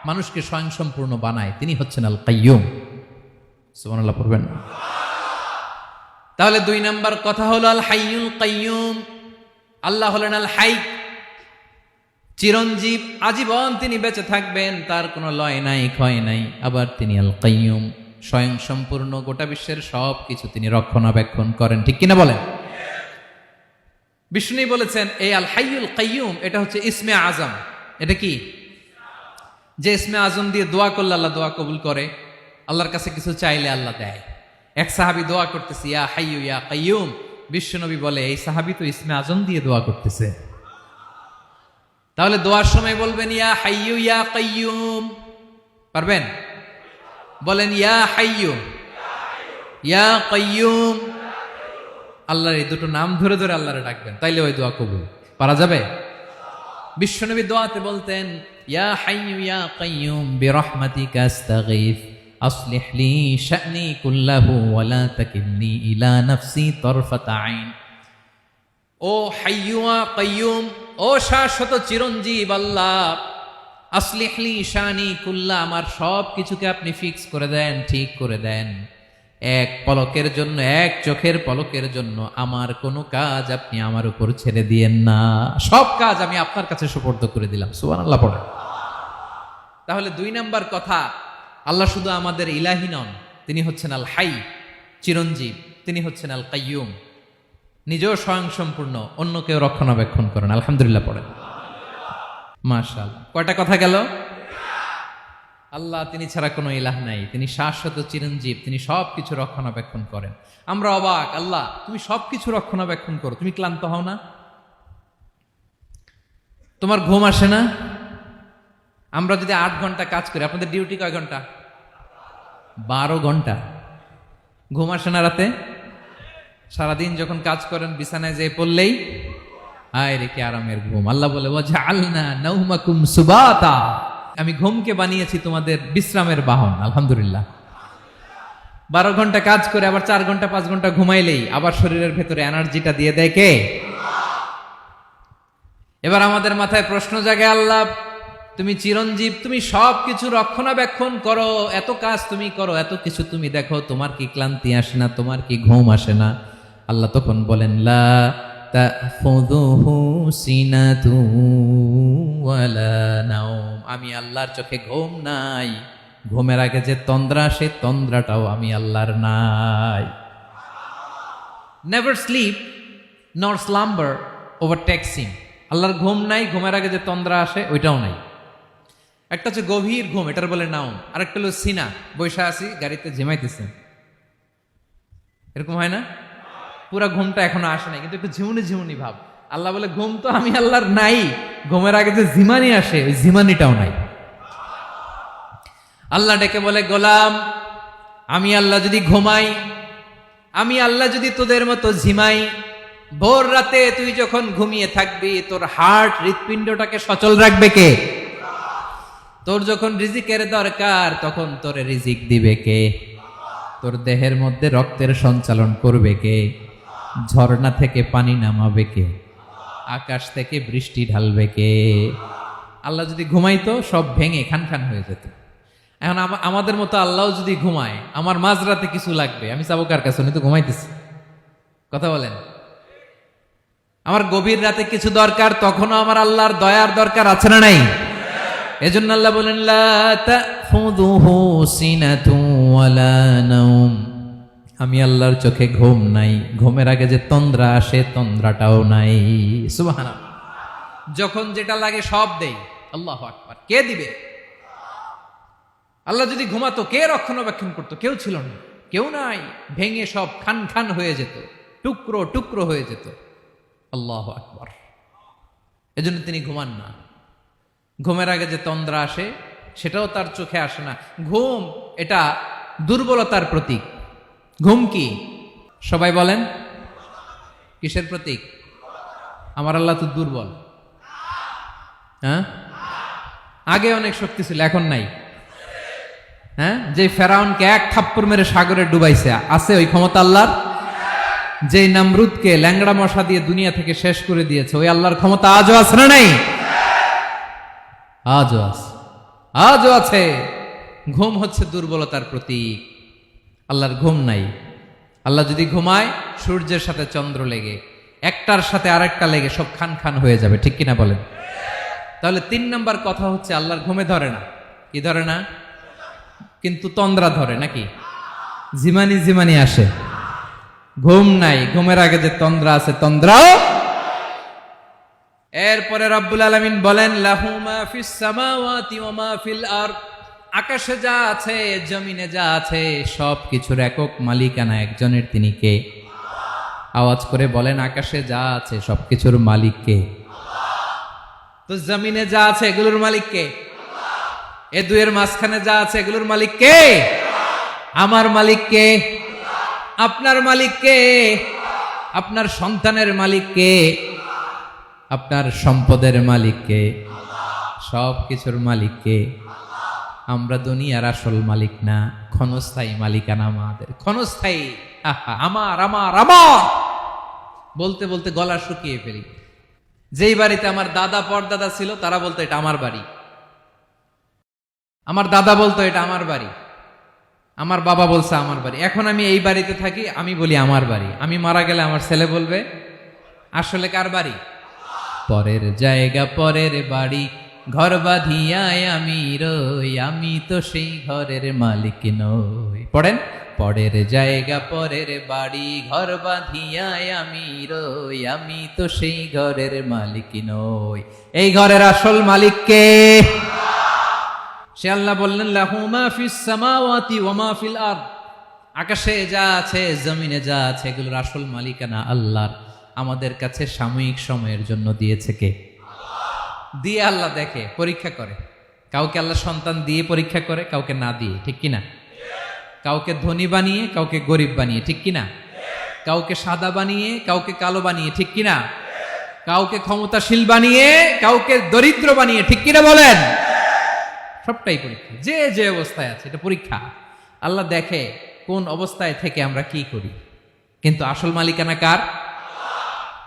মানুষকে স্বয়ং সম্পূর্ণ বানায়, তিনি হচ্ছেন আল কাইয়ুম। সুবহানাল্লাহ পড়বেন। তাহলে 2 নাম্বার কথা হলো আল হাইয়ুল কাইয়ুম। আল্লাহ হলেন আল হাই, চিরঞ্জীব, আজীবন তিনি বেঁচে থাকবেন, তার কোনো লয় নাই ক্ষয় নাই। আবার তিনি আল কাইয়ুম, স্বয়ং সম্পূর্ণ, গোটা বিশ্বের সব কিছু তিনি রক্ষণাবেক্ষণ করেন, ঠিক কিনা বলেন? বিষ্ণু বলেছেন এই আল হাইয়ুল কাইয়ুম এটা হচ্ছে ইসমে আজম। এটা কি? যে ইসমে আজম দিয়ে দোয়া করলে আল্লাহ দোয়া কবুল করে, আল্লাহর কাছে কিছু চাইলে আল্লাহ দেয়। এক সাহাবী দোয়া করতেছে ইয়া হাইয়ু ইয়া কাইয়ুম, বিশ্বনবী বলে এই সাহাবী তো ইসমে আজম দিয়ে দোয়া করতেছে। তাহলে দোয়ার সময় বলবেন ইয়া হাইয়ু ইয়া কাইয়ুম, পারবেন? বলেন ইয়া হাইয়ু ইয়া কাইয়ুম। আল্লাহর এই দুটো নাম ধরে ধরে আল্লাহরে ডাকবেন, তাইলে ওই দোয়া কবুল। পারা যাবে? বিশ্বনবী দোয়াতে বলতেন ইয়া হাইয়ু ইয়া কাইয়ুম বিরহমাতিকা আস্তাগীথ আসলিহ লি শা'নি কুল্লাহু ওয়া লা তাকিলনি ইলা নাফসি তারফাতা আইন। ও হাইয়ু ওয়া কাইয়ুম, ও শাশ্বত চিরঞ্জীব আল্লাহ, আসলিহ লি শা'নি কুল্লা, আমার সব কিছুকে আপনি ফিক্স করে দেন, ঠিক করে দেন। এক পলকের জন্য, এক চোখের পলকের জন্য আমার কোনো কাজ আপনি আমার উপর ছেড়ে দিয়েন না, সব কাজ আমি আপনার কাছে সুপর্দ করে দিলাম। সুবহানাল্লাহ পড়ে। তাহলে 2 নাম্বার কথা, আল্লাহ শুধু আমাদের ইলাহি নন, তিনি হচ্ছেন আল হাই, চিরঞ্জীব, তিনি হচ্ছেন আল কাইয়ুম, নিজেও স্বয়ং সম্পূর্ণ, অন্যকেও রক্ষণাবেক্ষণ করেন। আলহামদুলিল্লাহ পড়েন। মাশাআল্লাহ। কয়টা কথা গেল? আল্লাহ তিনি ছাড়া কোনো ইলাহ নাই, তিনি শাশ্বত চিরঞ্জীব, তিনি সব কিছু রক্ষণাবেক্ষণ করেন। আমরা অবাক, আল্লাহ তুমি সব কিছু রক্ষণাবেক্ষণ করো, তুমি ক্লান্ত হও না? তোমার ঘুম আসে না? আমরা যদি 8 ঘন্টা কাজ করি, আপনাদের ডিউটি কয় ঘন্টা? 12 ঘন্টা। ঘুম আসে না রাতে? সারাদিন যখন কাজ করেন বিছানায় যেয়ে পড়লেই আয় রে কি আরামের ঘুম। আল্লাহ বলে ওয়াজআলনা নাওমাকুম সুবাতা, আমি ঘুমকে বানিয়েছি তোমাদের বিশ্রামের বাহন। আলহামদুলিল্লাহ। 12 ঘন্টা কাজ করে আবার 4 ঘন্টা 5 ঘন্টা ঘুমাইলেই আবার শরীরের ভেতরে এনার্জিটা দিয়ে দেয় কে? এবার আমাদের মাথায় প্রশ্ন জাগে, আল্লাহ তুমি চিরঞ্জীব, তুমি সব কিছু রক্ষণাবেক্ষণ করো, এত কাজ তুমি করো, এত কিছু তুমি দেখো, তোমার কি ক্লান্তি আসে না? তোমার কি ঘুম আসে না? আল্লাহ তখন বলেন লা তাখুযুহু সিনাতু ওয়ালা নাওম, আমি আল্লাহর চোখে ঘুম নাই, ঘুমের আগে যে তন্দ্রা, সে তন্দ্রাটাও আমি আল্লাহর নাই। নেভার স্লিপ নর স্লাম্বার ওভারটেকস হিম, আল্লাহর ঘুম নাই, ঘুমের আগে যে তন্দ্রা আসে ওইটাও নাই। একটা হচ্ছে গভীর ঘুম, এটার বলে নাওম, আর একটা হলো সিনা, বৈশা আছি গাড়িতে ঝিমাইতেছেন, এরকম হয় না? পুরা ঘুমটা এখনো আসে নাই, কিন্তু একটু ঝিমুনি ঝিমুনি ভাব। আল্লাহ বলে ঘুম তো আমি আল্লাহর নাই, ঘুমের আগে যে ঝিমানি আসে ওই ঝিমানিটাও নাই। আল্লাহ ডেকে বলে গোলাম, আমি আল্লাহ যদি ঘুমাই, আমি আল্লাহ যদি তোদের মতো ঝিমাই, ভোর রাতে তুই যখন ঘুমিয়ে থাকবি তোর হার্ট, হৃৎপিণ্ডটাকে সচল রাখবে কে? তোর যখন রিজিকের দরকার তখন তোর রিজিক দিবে কে? তোর দেহের মধ্যে রক্তের সঞ্চালন করবে কে? ঝর্ণা থেকে পানি নামাবে কে? আকাশ থেকে বৃষ্টি ঢালবে কে? আল্লাহ যদি ঘুমাইতো সব ভেঙে খান খান হয়ে যেত। এখন আমাদের মতো আল্লাহ যদি ঘুমায়, আমার মাঝরাতে কিছু লাগবে, আমি যাবো কার কাছে? উনি তো ঘুমাইতেছি। কথা বলেন। আমার গভীর রাতে কিছু দরকার, তখনও আমার আল্লাহর দয়ার দরকার আছে না নাই? এজন্য আল্লাহ বলেন লা তাখুযুহু সিনাতু ওয়ালা নাওম, আমি আল্লাহর চোখে ঘুম নাই, ঘুমের আগে যে তন্দ্রা আসে তন্দ্রাটাও নাই। সুবহানাল্লাহ। যখন যেটা লাগে সব দেই। আল্লাহু আকবার। কে দিবে? আল্লাহ যদি ঘুমাতো কে রক্ষণাবেক্ষণ করতো? কেউ ছিল না, কেউ নাই, ভেঙে সব খান খান হয়ে যেত, টুকরো টুকরো হয়ে যেত। আল্লাহু আকবার। এজন্য তিনি ঘুমান না। ঘুমের আগে যে তন্দ্রা আসে সেটাও তার চোখে আসে না। ঘুম এটা দুর্বলতার প্রতীক। ঘুম কি? সবাই বলেন, কিসের প্রতীক? আমার আল্লাহ তো দুর্বল। হ্যাঁ, আগে অনেক শক্তি ছিল, এখন নাই। হ্যাঁ, যে ফেরাউনকে এক থাপ্পড় মেরে সাগরে ডুবাইছে, আছে ওই ক্ষমতা আল্লাহর? যে নামরুদকে ল্যাংড়া মশা দিয়ে দুনিয়া থেকে শেষ করে দিয়েছে, ওই আল্লাহর ক্ষমতা আজও আছে না নাই? আজও আছে, আজও আছে। ঘুম হচ্ছে দুর্বলতার প্রতীক। আল্লাহর ঘুম নাই। আল্লাহ যদি ঘুমায়, সূর্যের সাথে চন্দ্র লেগে, একটার সাথে আরেকটা লেগে সব খান খান হয়ে যাবে, ঠিক কিনা বলেন? তাহলে 3 নাম্বার কথা হচ্ছে আল্লাহর ঘুমে ধরে না। কি ধরে না? কিন্তু তন্দ্রা ধরে নাকি? জিমানি জিমানি আসে। ঘুম নাই, ঘুমের আগে যে তন্দ্রা আছে, তন্দ্রাও। এরপরে রব্বুল আলামিন বলেন, লাহু মা ফিস সামাওয়াতি ওয়া মা ফিল আরদ। আকাশে যা আছে, জমিনে যা আছে, সব কিছুর একক মালিকানা একজনের। তিনি কে? আওয়াজ করে বলেন, আকাশে যা আছে সবকিছুর মালিক কে? তো জমিনে যা আছে এগুলোর মালিক কে? এ দুয়ের মাঝখানে যা আছে এগুলোর মালিক কে? আমার মালিক কে? আপনার মালিক কে? আপনার সন্তানের মালিক কে? আপনার সম্পদের মালিক কে? সব কিছুর মালিক কে? আমরা দুনিয়ার আসল মালিক না, ক্ষণস্থায়ী মালিকানা আমাদের। ক্ষণস্থায়ী। আমার আমার আমার বলতে বলতে গলা শুকিয়ে ফেলি। যেই বাড়িতে আমার দাদা পরদাদা ছিল, তারা বলতো এটা আমার বাড়ি। আমার দাদা বলতো এটা আমার বাড়ি, আমার বাবা বলছে আমার বাড়ি। এখন আমি এই বাড়িতে থাকি, আমি বলি আমার বাড়ি। আমি মারা গেলে আমার ছেলে বলবে আসলে কার বাড়ি? পরের জায়গা পরের বাড়ি, ঘর বাঁধিয়ায় আমি রই, আমি তো সেই ঘরের মালিক নই। পড়েন, পরের জায়গা পরের বাড়ি, ঘর বাঁধিয়ায় আমি রই, আমি তো সেই ঘরের মালিক নই। এই ঘরের আসল মালিক কে? সে আল্লাহ বললেন, লাহু মা ফিস সামাওয়াতি ওয়া মা ফিল আরদ। আকাশে যা আছে, জমিনে যা আছে, এগুলোর আসল মালিকানা আল্লাহর। আমাদের কাছে সাময়িক সময়ের জন্য দিয়েছে কে? দিয়ে আল্লাহ দেখে, পরীক্ষা করে। কাউকে আল্লাহ সন্তান দিয়ে পরীক্ষা করে, কাউকে না দিয়ে, ঠিক কিনা? কাউকে ধনী বানিয়ে, কাউকে গরিব বানিয়ে, ঠিক কিনা? কাউকে সাদা বানিয়ে, কাউকে কালো বানিয়ে, ঠিক কিনা? কাউকে ক্ষমতাশীল বানিয়ে, কাউকে দরিদ্র বানিয়ে, ঠিক কিনা বলেন? সবটাই পরীক্ষা। যে যে অবস্থায় আছে এটা পরীক্ষা। আল্লাহ দেখে কোন অবস্থায় থেকে আমরা কি করি। কিন্তু আসল মালিকানা কার?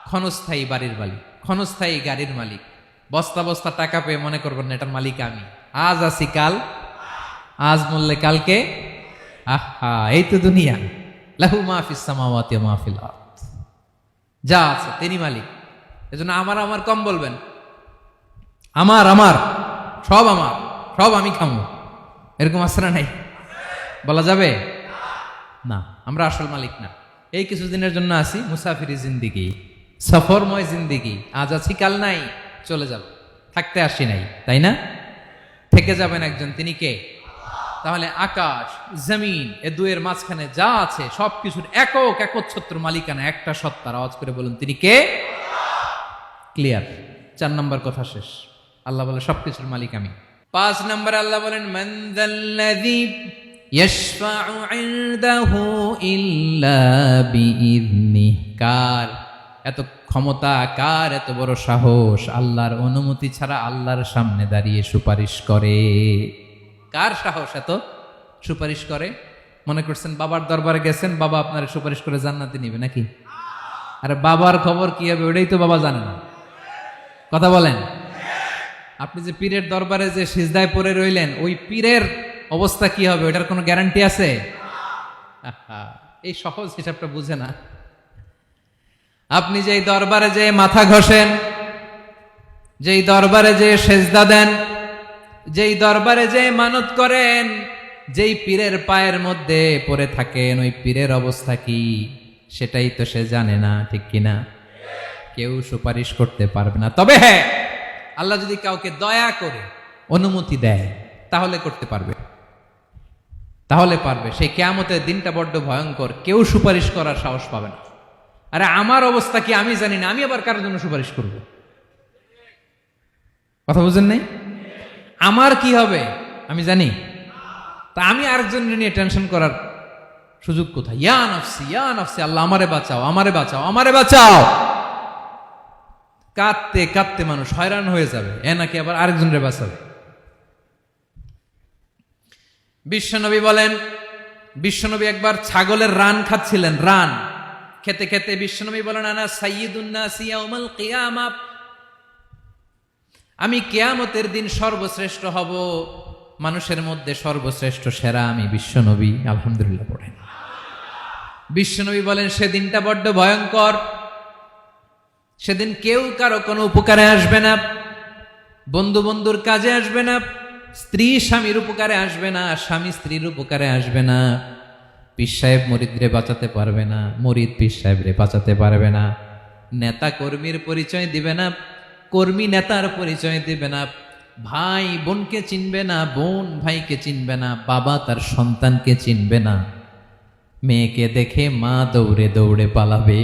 ক্ষণস্থায়ী বাড়ির মালিক, ক্ষণস্থায়ী গাড়ির মালিক। বস্তা বস্তা টাকা পেয়ে মনে করবেন না এটার মালিক আমি। আজ আছি কাল, আজ মরলে কালকে। আহা, এই তো দুনিয়া। লাহু মা ফিস সামাওয়াতি ওয়া মা ফিল আরদ। যা আছে তিনি মালিক। এজন্য আমার আমার কম বলবেন। আমার আমার সব আমার, সব আমি খামো, এরকম আছে না নাই? বলা যাবে না। আমরা আসল মালিক না। এই কিছুদিনের জন্য আছি, মুসাফিরি জিন্দিগি, সফরময় জিন্দিগি। আজ আছি কাল নাই, চলে যাব। থাকতে আসি নাই, তাই না? থেকে যাবেন একজন, তিনি কে? তাহলে আকাশ জমিন এ দুয়ের মাঝখানে যা আছে সবকিছুর একক একচ্ছত্র মালিকানা একটা সত্তার। আওয়াজ করে বলুন, তিনি কে? ক্লিয়ার। 4 নম্বর কথা শেষ। আল্লাহ বলে সবকিছুর মালিক আমি। 5 নম্বরে আল্লাহ বলেন, মান যাল্লাযী ইয়াশফাউ ইনদাহু ইল্লা বিইযনিহি। কার এত ক্ষমতা, কার এত বড় সাহস, আল্লাহর অনুমতি ছাড়া আল্লাহর সামনে দাঁড়িয়ে সুপারিশ করে? কার সাহস এত সুপারিশ করে? মনে করছেন বাবার দরবারে গেছেন, বাবা আপনার সুপারিশ করে জান্নাতে নিবে নাকি? আরে বাবার খবর কি হবে ওটাই তো বাবা জানে না। কথা বলেন। আপনি যে পীরের দরবারে যে সিজদায় পড়ে রইলেন, ওই পীরের অবস্থা কি হবে ওটার কোনো গ্যারান্টি আছে? এই সহজ হিসাবটা বুঝে না। আপনি যেই দরবারে যে মাথা ঘষেন, যেই দরবারে যে সেজদা দেন, যেই দরবারে যে মানত করেন, যেই পীরের পায়ের মধ্যে পড়ে থাকেন, ওই পীরের অবস্থা কি সেটাই তো সে জানে না, ঠিক কিনা? কেউ সুপারিশ করতে পারবে না। তবে হ্যাঁ, আল্লাহ যদি কাউকে দয়া করে অনুমতি দেয় তাহলে করতে পারবে। তাহলে পারবে। সেই কিয়ামতের দিনটা বড্ড ভয়ঙ্কর, কেউ সুপারিশ করার সাহস পাবে না। আরে আমার অবস্থা কি আমি জানি না, আমি আবার কারোর জন্য সুপারিশ করব? কথা বুঝেন নাই? আমার কি হবে আমি জানি, তা আমি আরেকজনের নিয়ে টেনশন করার সুযোগ কোথায়? ইয়া নাফসি, আল্লাহ আমারে বাঁচাও, আমারে বাঁচাও, আমারে বাঁচাও। কাঁদতে কাঁদতে মানুষ হয়রান হয়ে যাবে, এ নাকি আবার আরেকজনের বাঁচাবে। বিশ্বনবী বলেন, বিশ্বনবী একবার ছাগলের রান খাচ্ছিলেন, রান খেতে খেতে বিশ্বনবী বলেন, আনা সাইয়্যিদুন নাসি ইয়াউমাল কিয়ামা, আমি কিয়ামতের দিন সর্বশ্রেষ্ঠ হব, মানুষের মধ্যে সর্বশ্রেষ্ঠ সেরা আমি বিশ্বনবী। আলহামদুলিল্লাহ পড়েন। বিশ্বনবী বলেন, সেদিনটা বড্ড ভয়ঙ্কর, সেদিন কেউ কারো কোনো উপকারে আসবে না, বন্ধু বন্ধুর কাজে আসবে না, স্ত্রী স্বামীর উপকারে আসবে না, স্বামী স্ত্রীর উপকারে আসবে না, পীর সাহেব মুরিদরে বাঁচাতে পারবে না, মুরিদ পীর সাহেবরে বাঁচাতে পারবে না, নেতা কর্মীর পরিচয় দিবে না, কর্মী নেতার পরিচয় দিবে না, ভাই বোনকে চিনবে না, বোন ভাইকে চিনবে না, বাবা তার সন্তানকে চিনবে না, মেয়েকে দেখে মা দৌড়ে দৌড়ে পালাবে।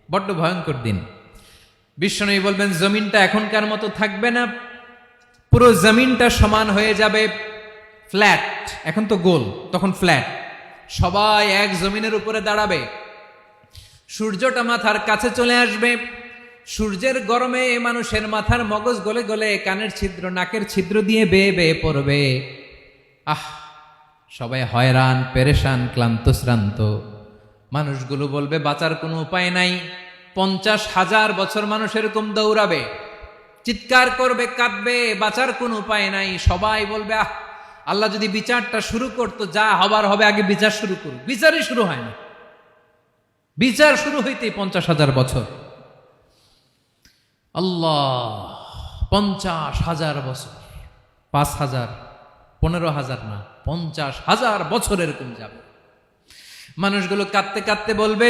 বড্ড ভয়ঙ্কর দিন। বিশ্বনবী বলবেন, জমিনটা এখনকার মতো থাকবে না, পুরো জমিনটা সমান হয়ে যাবে, ফ্ল্যাট। এখন তো গোল, তখন ফ্ল্যাট। সবাই এক জমিনের উপরে দাঁড়াবে, সূর্যটা মাথার কাছে চলে আসবে, সূর্যের গরমে মানুষের মাথার মগজ গলে গলে কানের ছিদ্র নাকের ছিদ্র দিয়ে বেয়ে বেয়ে পড়বে। সবাই হয়রান, পেরেশান, ক্লান্ত শ্রান্ত। মানুষগুলো বলবে বাঁচার কোনো উপায় নাই। 50,000 বছর মানুষ এরকম দৌড়াবে, চিৎকার করবে, কাঁদবে, বাঁচার কোনো উপায় নাই। সবাই বলবে আল্লাহ যদি বিচারটা শুরু করতো, যা হবার হবে, আগে বিচার শুরু করুক। বিচারই শুরু হয় না, বিচার শুরু হইতেই 50,000 বছর। আল্লাহ, 50,000 বছর, 5,000, 15,000 না, 50,000 বছর এরকম যাবে। মানুষগুলো কাঁদতে কাঁদতে বলবে,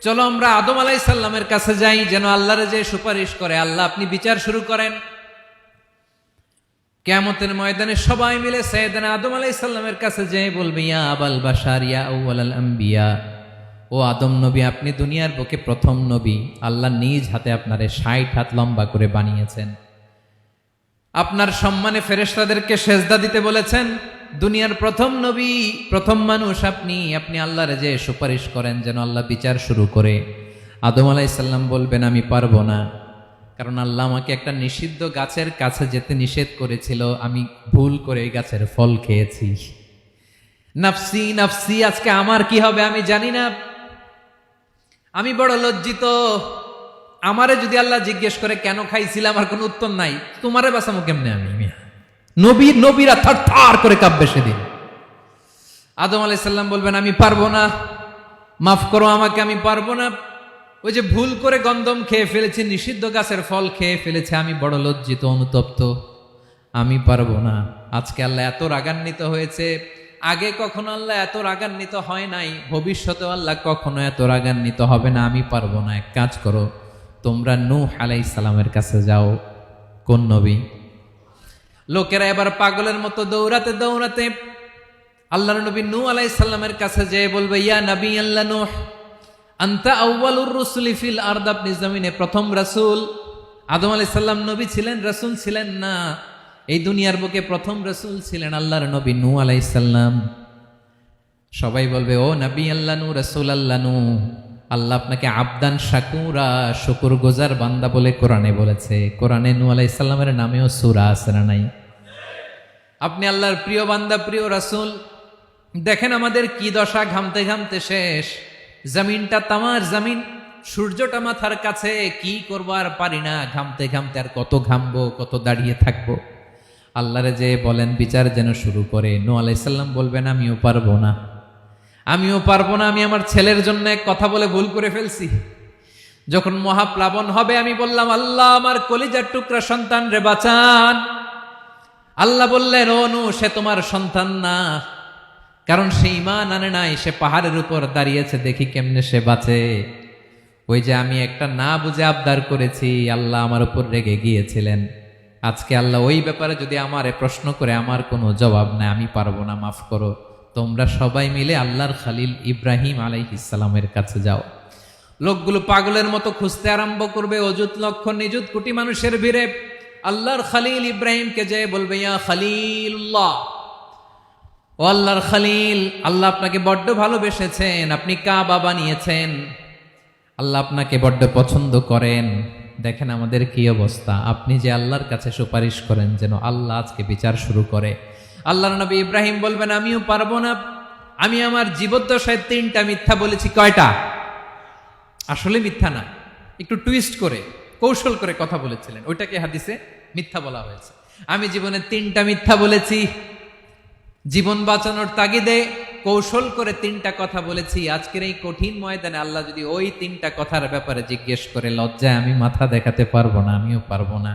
চলো আমরা আদম আলাইহিস সালামের কাছে যাই, যেন আল্লাহরে যে সুপারিশ করে, আল্লাহ আপনি বিচার শুরু করেন। কিয়ামতের ময়দানে সবাই মিলে সাইয়েদনা আদম আলাইহিস সালামের কাছে যেয়ে বলবে, ইয়া আবাল বাশার ইয়া আউয়ালাল আম্বিয়া, ও আদম নবী, আপনি দুনিয়ার বুকে প্রথম নবী, আল্লাহ নিজ হাতে আপনারে 60 হাত লম্বা করে বানিয়েছেন, আপনার সম্মানে ফেরেশতাদেরকে সেজদা দিতে বলেছেন, দুনিয়ার প্রথম নবী, প্রথম মানুষ আপনি, আপনি আল্লাহরে যে সুপারিশ করেন যেন আল্লাহ বিচার শুরু করে। আদম আলাইহিস সালাম বলবেন, আমি পারবো না, কারণ আল্লাহ আমাকে একটা নিষিদ্ধ গাছের কাছে যেতে নিষেধ করেছিল, আমি ভুল করে এই গাছের ফল খেয়েছি। নাফসি নাফসি, আজকে আমার কি হবে আমি জানি না, আমি বড় লজ্জিত। আমারে যদি আল্লাহ জিজ্ঞেস করে কেন খাইছিলাম, আমার কোনো উত্তর নাই, তোমারে বাঁচামো কেমনে আমি? নবীরা থার করে কাঁপবে সেদিন। আদম আলাইহিস সালাম বলবেন, আমি পারবো না, মাফ করো আমাকে, আমি পারবো না, ওই যে ভুল করে গন্ধম খেয়ে ফেলেছি, নিষিদ্ধ গাছের ফল খেয়ে ফেলেছে, আমি বড় লজ্জিত, অনুতপ্ত, আমি পারবো না। আজকে আল্লাহ এত রাগান্বিত হয়েছে, আগে কখনো আল্লাহ এত রাগান্বিত হয় নাই, ভবিষ্যতেও আল্লাহ কখনো এত রাগান্বিত হবে না, আমি পারবো না। এক কাজ করো, তোমরা নূহ আলাইহিস সালামের কাছে যাও। কোন নবী? লোকেরা এবার পাগলের মতো দৌড়াতে দৌড়াতে আল্লাহর নবী নূহ আলাইহিস সালামের কাছে যেয়ে বলবে, ইয়া নবী আল্লাহ নূহ, আনতা আউয়ালুর রুসুলি ফিল আরদ, আপনি জমিনে প্রথম রাসূল। আদম আলাইহিস সালাম নবী ছিলেন, রাসূল ছিলেন না, এই দুনিয়ার বুকে প্রথম রাসূল ছিলেন আল্লাহর নবী নূহ আলাইহিস সালাম। সবাই বলবে, ও নবী আল্লাহ নূহ, রাসূল আল্লাহ নূহ, আল্লাহ আপনাকে আবদান শাকুরা, শুকরগুজার বান্দা বলে কোরআনে বলেছে। কোরআনে নূহ আলাইহিস সালামের নামেও সূরা আছে না নাই? আপনি আল্লাহর প্রিয় বান্দা, প্রিয় রাসূল। দেখেন আমাদের কি দশা, ঘামতে ঘামতে শেষ, জমিনটা তামার জমিন, সূর্যটা মাথার কাছে, কি করবো আর পারি না, ঘামতে ঘামতে আর কত ঘামবো, কত দাঁড়িয়ে থাকবো। আল্লাহরে যে বলেন বিচার যেন শুরু করে। নূহ আলাইহিস সালাম বলবেন, আমিও পারবো না, আমিও পারবো না, আমি আমার ছেলের জন্য এক কথা বলে ভুল করে ফেলছি। যখন মহাপ্লাবন হবে আমি বললাম, আল্লাহ আমার কলিজার টুকরা সন্তান রে বাঁচান। আল্লাহ বললেন, ও নূহ, সে তোমার সন্তান না, কারণ সে ঈমান আনে নাই, সে পাহাড়ের উপর দাঁড়িয়েছে, দেখি কেমনে সে বাঁচে। ওই যে আমি একটা না বুঝে আবদার করেছি, আল্লাহ আমার উপর রেগে গিয়েছিলেন। আজকে আল্লাহ ওই ব্যাপারে যদি আমারে প্রশ্ন করে, আমার কোনো জবাব নাই, আমি পারবো না, মাফ করো। তোমরা সবাই মিলে আল্লাহর খলিল ইব্রাহিম আলাইহিস সালামের কাছে যাও। লোকগুলো পাগলের মতো খুঁজতে আরম্ভ করবে, অযুত লক্ষ নিযুত কোটি মানুষের ভিড়ে আল্লাহর খলিল ইব্রাহিমকে যেয়ে বলবে, ইয়া খলিলুল্লাহ, ও আল্লাহর খলিল, আল্লাহ আপনাকে বড্ড ভালোবেসেছেন, আপনি কাবা বানিয়েছেন, আল্লাহ আপনাকে বড্ড পছন্দ করেন। দেখেন আমাদের কি অবস্থা, আপনি যে আল্লাহর কাছে সুপারিশ করেন যেন আল্লাহ আজকে বিচার শুরু করে। আল্লাহর নবী ইব্রাহিম বলবেন, আমিও পারবো না, আমি আমার জীবদ্দশায় 3টা মিথ্যা বলেছি। কয়টা? আসলে মিথ্যা না, একটু টুইস্ট করে কৌশল করে কথা বলেছিলেন, ওইটাকে হাদিসে মিথ্যা বলা হয়েছে। আমি জীবনে 3টা মিথ্যা বলেছি, জীবন বাঁচানোর তাগিদে কৌশল করে 3টা কথা বলেছি। আজকের এই কঠিন ময়দানে আল্লাহ যদি ওই 3টা কথার ব্যাপারে জিজ্ঞেস করে, লজ্জায় আমি মাথা দেখাতে পারবো না, আমিও পারবো না,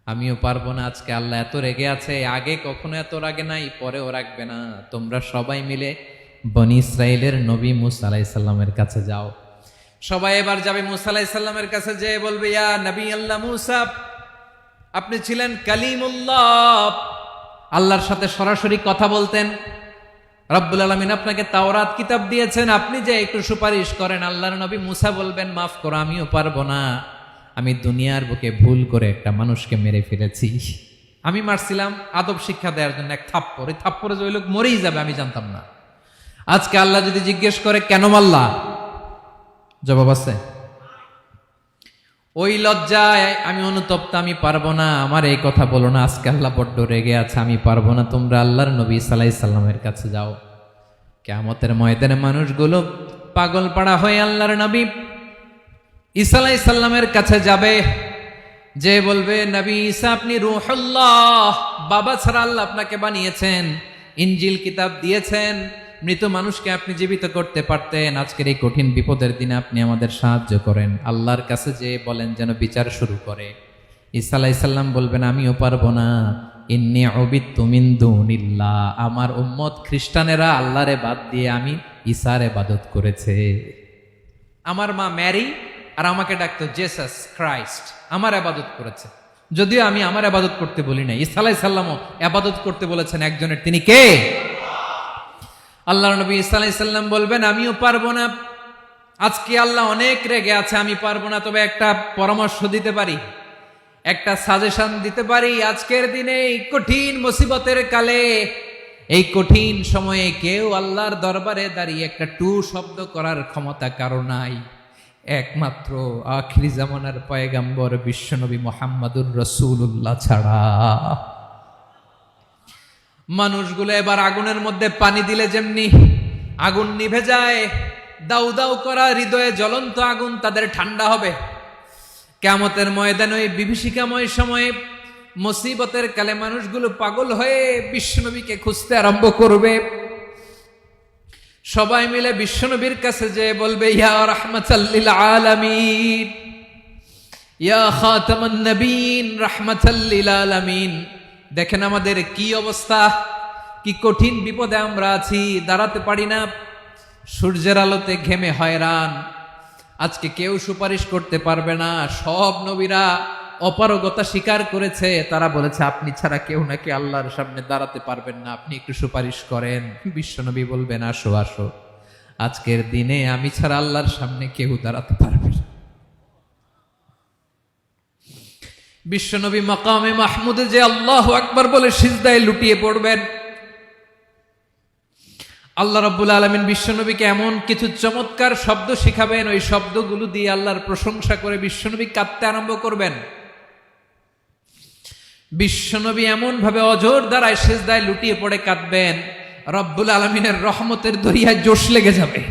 আমিও পারবো না। আজকে আল্লাহ এত রেগে আছে, আগে কখনো এত রাগে নাই, পরেও রাখবে না। তোমরা সবাই মিলে বনি ইসরাইলের নবী মুসা আলাইহিস সালামের কাছে যাও। সবাই এবার যাবে মুসা আলাইহিস সালামের কাছে, যেয়ে বলবে, ইয়া নবী আল্লাহ মুসা, আপনি ছিলেন কালিমুল্লাহ, আল্লাহর সাথে সরাসরি কথা বলতেন, রব্বুল আলামিন আপনাকে তাওরাত কিতাব দিয়েছেন, আপনি যে একটু সুপারিশ করেন। আল্লাহর নবী মুসা বলবেন, মাফ করো, আমিও পারবো না, আমি দুনিয়ার বুকে ভুল করে একটা মানুষকে মেরে ফেলেছি। আমি মারছিলাম আদব শিক্ষা দেওয়ার জন্য এক থাপ্পড়, এই থাপ্পড়ে যে ওই লোক মরেই যাবে আমি জানতাম না। আজকে আল্লাহ যদি জিজ্ঞেস করে কেন মারলা, জবাব আছে? ওই লজ্জায় আমি অনুতপ্ত, আমি পারবো না, আমার এই কথা বলো না, আজকে আল্লাহ বড্ড রেগে আছে, আমি পারবো না। তোমরা আল্লাহর নবী ঈসা আলাইহিস সালামের কাছে যাও। কিয়ামতের ময়দানে মানুষগুলো পাগল পাড়া হয়ে আল্লাহর নবী ঈসা আলাইহিস সালামের কাছে যাবে, যে বলবে, নবী ঈসা আপনি রূহুল্লাহ, বাবা ছাড়া আল্লাহ আপনাকে বানিয়েছেন, ইনজিল কিতাব দিয়েছেন, মৃত মানুষকে আপনি জীবিত করতে পারতেন, আজকের এই কঠিন বিপদের দিনে আপনি আমাদের সাহায্য করেন। আল্লাহর কাছে যে বলেন যেন বিচার শুরু করে। ঈসা আলাইহিস সালাম বলবেন, আমিও পারবো না, ইন্নী উবিদতু মিন দুনিল্লাহ, আমার উম্মত খ্রিস্টানেরা আল্লাহরে বাদ দিয়ে আমি ঈসার ইবাদত করেছে। আমার মা ম্যারি আর আমাকে ডাকতো জেসাস ক্রাইস্ট, আমার ইবাদত করেছে, যদিও আমি আমার ইবাদত করতে বলি না। ঈসা আলাইহিস সালামও ইবাদত করতে বলেছেন একজনের, তিনি কে? আল্লাহর নবী ঈসা আলাইহিস সালাম বলবেন, আমিও পারবো না, আজকে আল্লাহ অনেক রেগে আছে, আমি পারবো না, তবে একটা পরামর্শ দিতে পারি, একটা সাজেশন দিতে পারি। আজকের দিনে এই কঠিন মুসিবতের কালে, এই কঠিন সময়ে কেউ আল্লাহর দরবারে দাঁড়িয়ে একটা টু শব্দ করার ক্ষমতা কারো নাই, একমাত্র আখিরি জামানার পয়গাম্বর বিশ্বনবী মুহাম্মাদুর রাসূলুল্লাহ ছাড়া। মানুষগুলো এবার আগুনের মধ্যে পানি দিলে যেমনি আগুন নিভে যায়, দাউ দাউ করা হৃদয়ে জ্বলন্ত আগুন তাদের ঠান্ডা হবে। কিয়ামতের ময়দানে ওই বিভীষিকাময় সময়ে মুসিবতের কালে মানুষগুলো পাগল হয়ে বিশ্বনবীকে খুঁজতে আরম্ভ করবে। সবাই মিলে বিশ্বনবীর কাছে যেয়ে বলবে, ইয়া রাহমাতাল লিল আলামিন, ইয়া খাতামান নবীন, রাহমাতাল লিল আলামিন। দেখেন আমাদের কি অবস্থা, কি কঠিন বিপদে আমরা আছি, দাঁড়াতে পারি না, সূর্যের আলোতে ঘেমে হয়রান, আজকে কেউ সুপারিশ করতে পারবে না। সব নবীরা অপারগতা স্বীকার করেছে, তারা বলেছে আপনি ছাড়া কেউ নাকি আল্লাহর সামনে দাঁড়াতে পারবেন না, আপনি একটু সুপারিশ করেন। বিশ্বনবী বলবেন, আসো আসো, আজকের দিনে আমি ছাড়া আল্লাহর সামনে কেউ দাঁড়াতে পারবে না। বিশ্বনবী মাকামে মাহমুদে যে আল্লাহু আকবার বলে সিজদায় লুটিয়ে পড়বেন। আল্লাহ রাব্বুল আলামিন বিশ্বনবীকে এমন কিছু চমৎকার শব্দ শিখাবেন, ওই শব্দগুলো দিয়ে আল্লাহর প্রশংসা করে বিশ্বনবী কাঁদতে আরম্ভ করবেন। বিশ্বনবী এমন ভাবে অজর দ্বারায় সিজদায় লুটিয়ে পড়ে কাঁদবেন, রব্বুল আলামিনের রহমতের দরিয়ায় জোশ লেগে যাবে।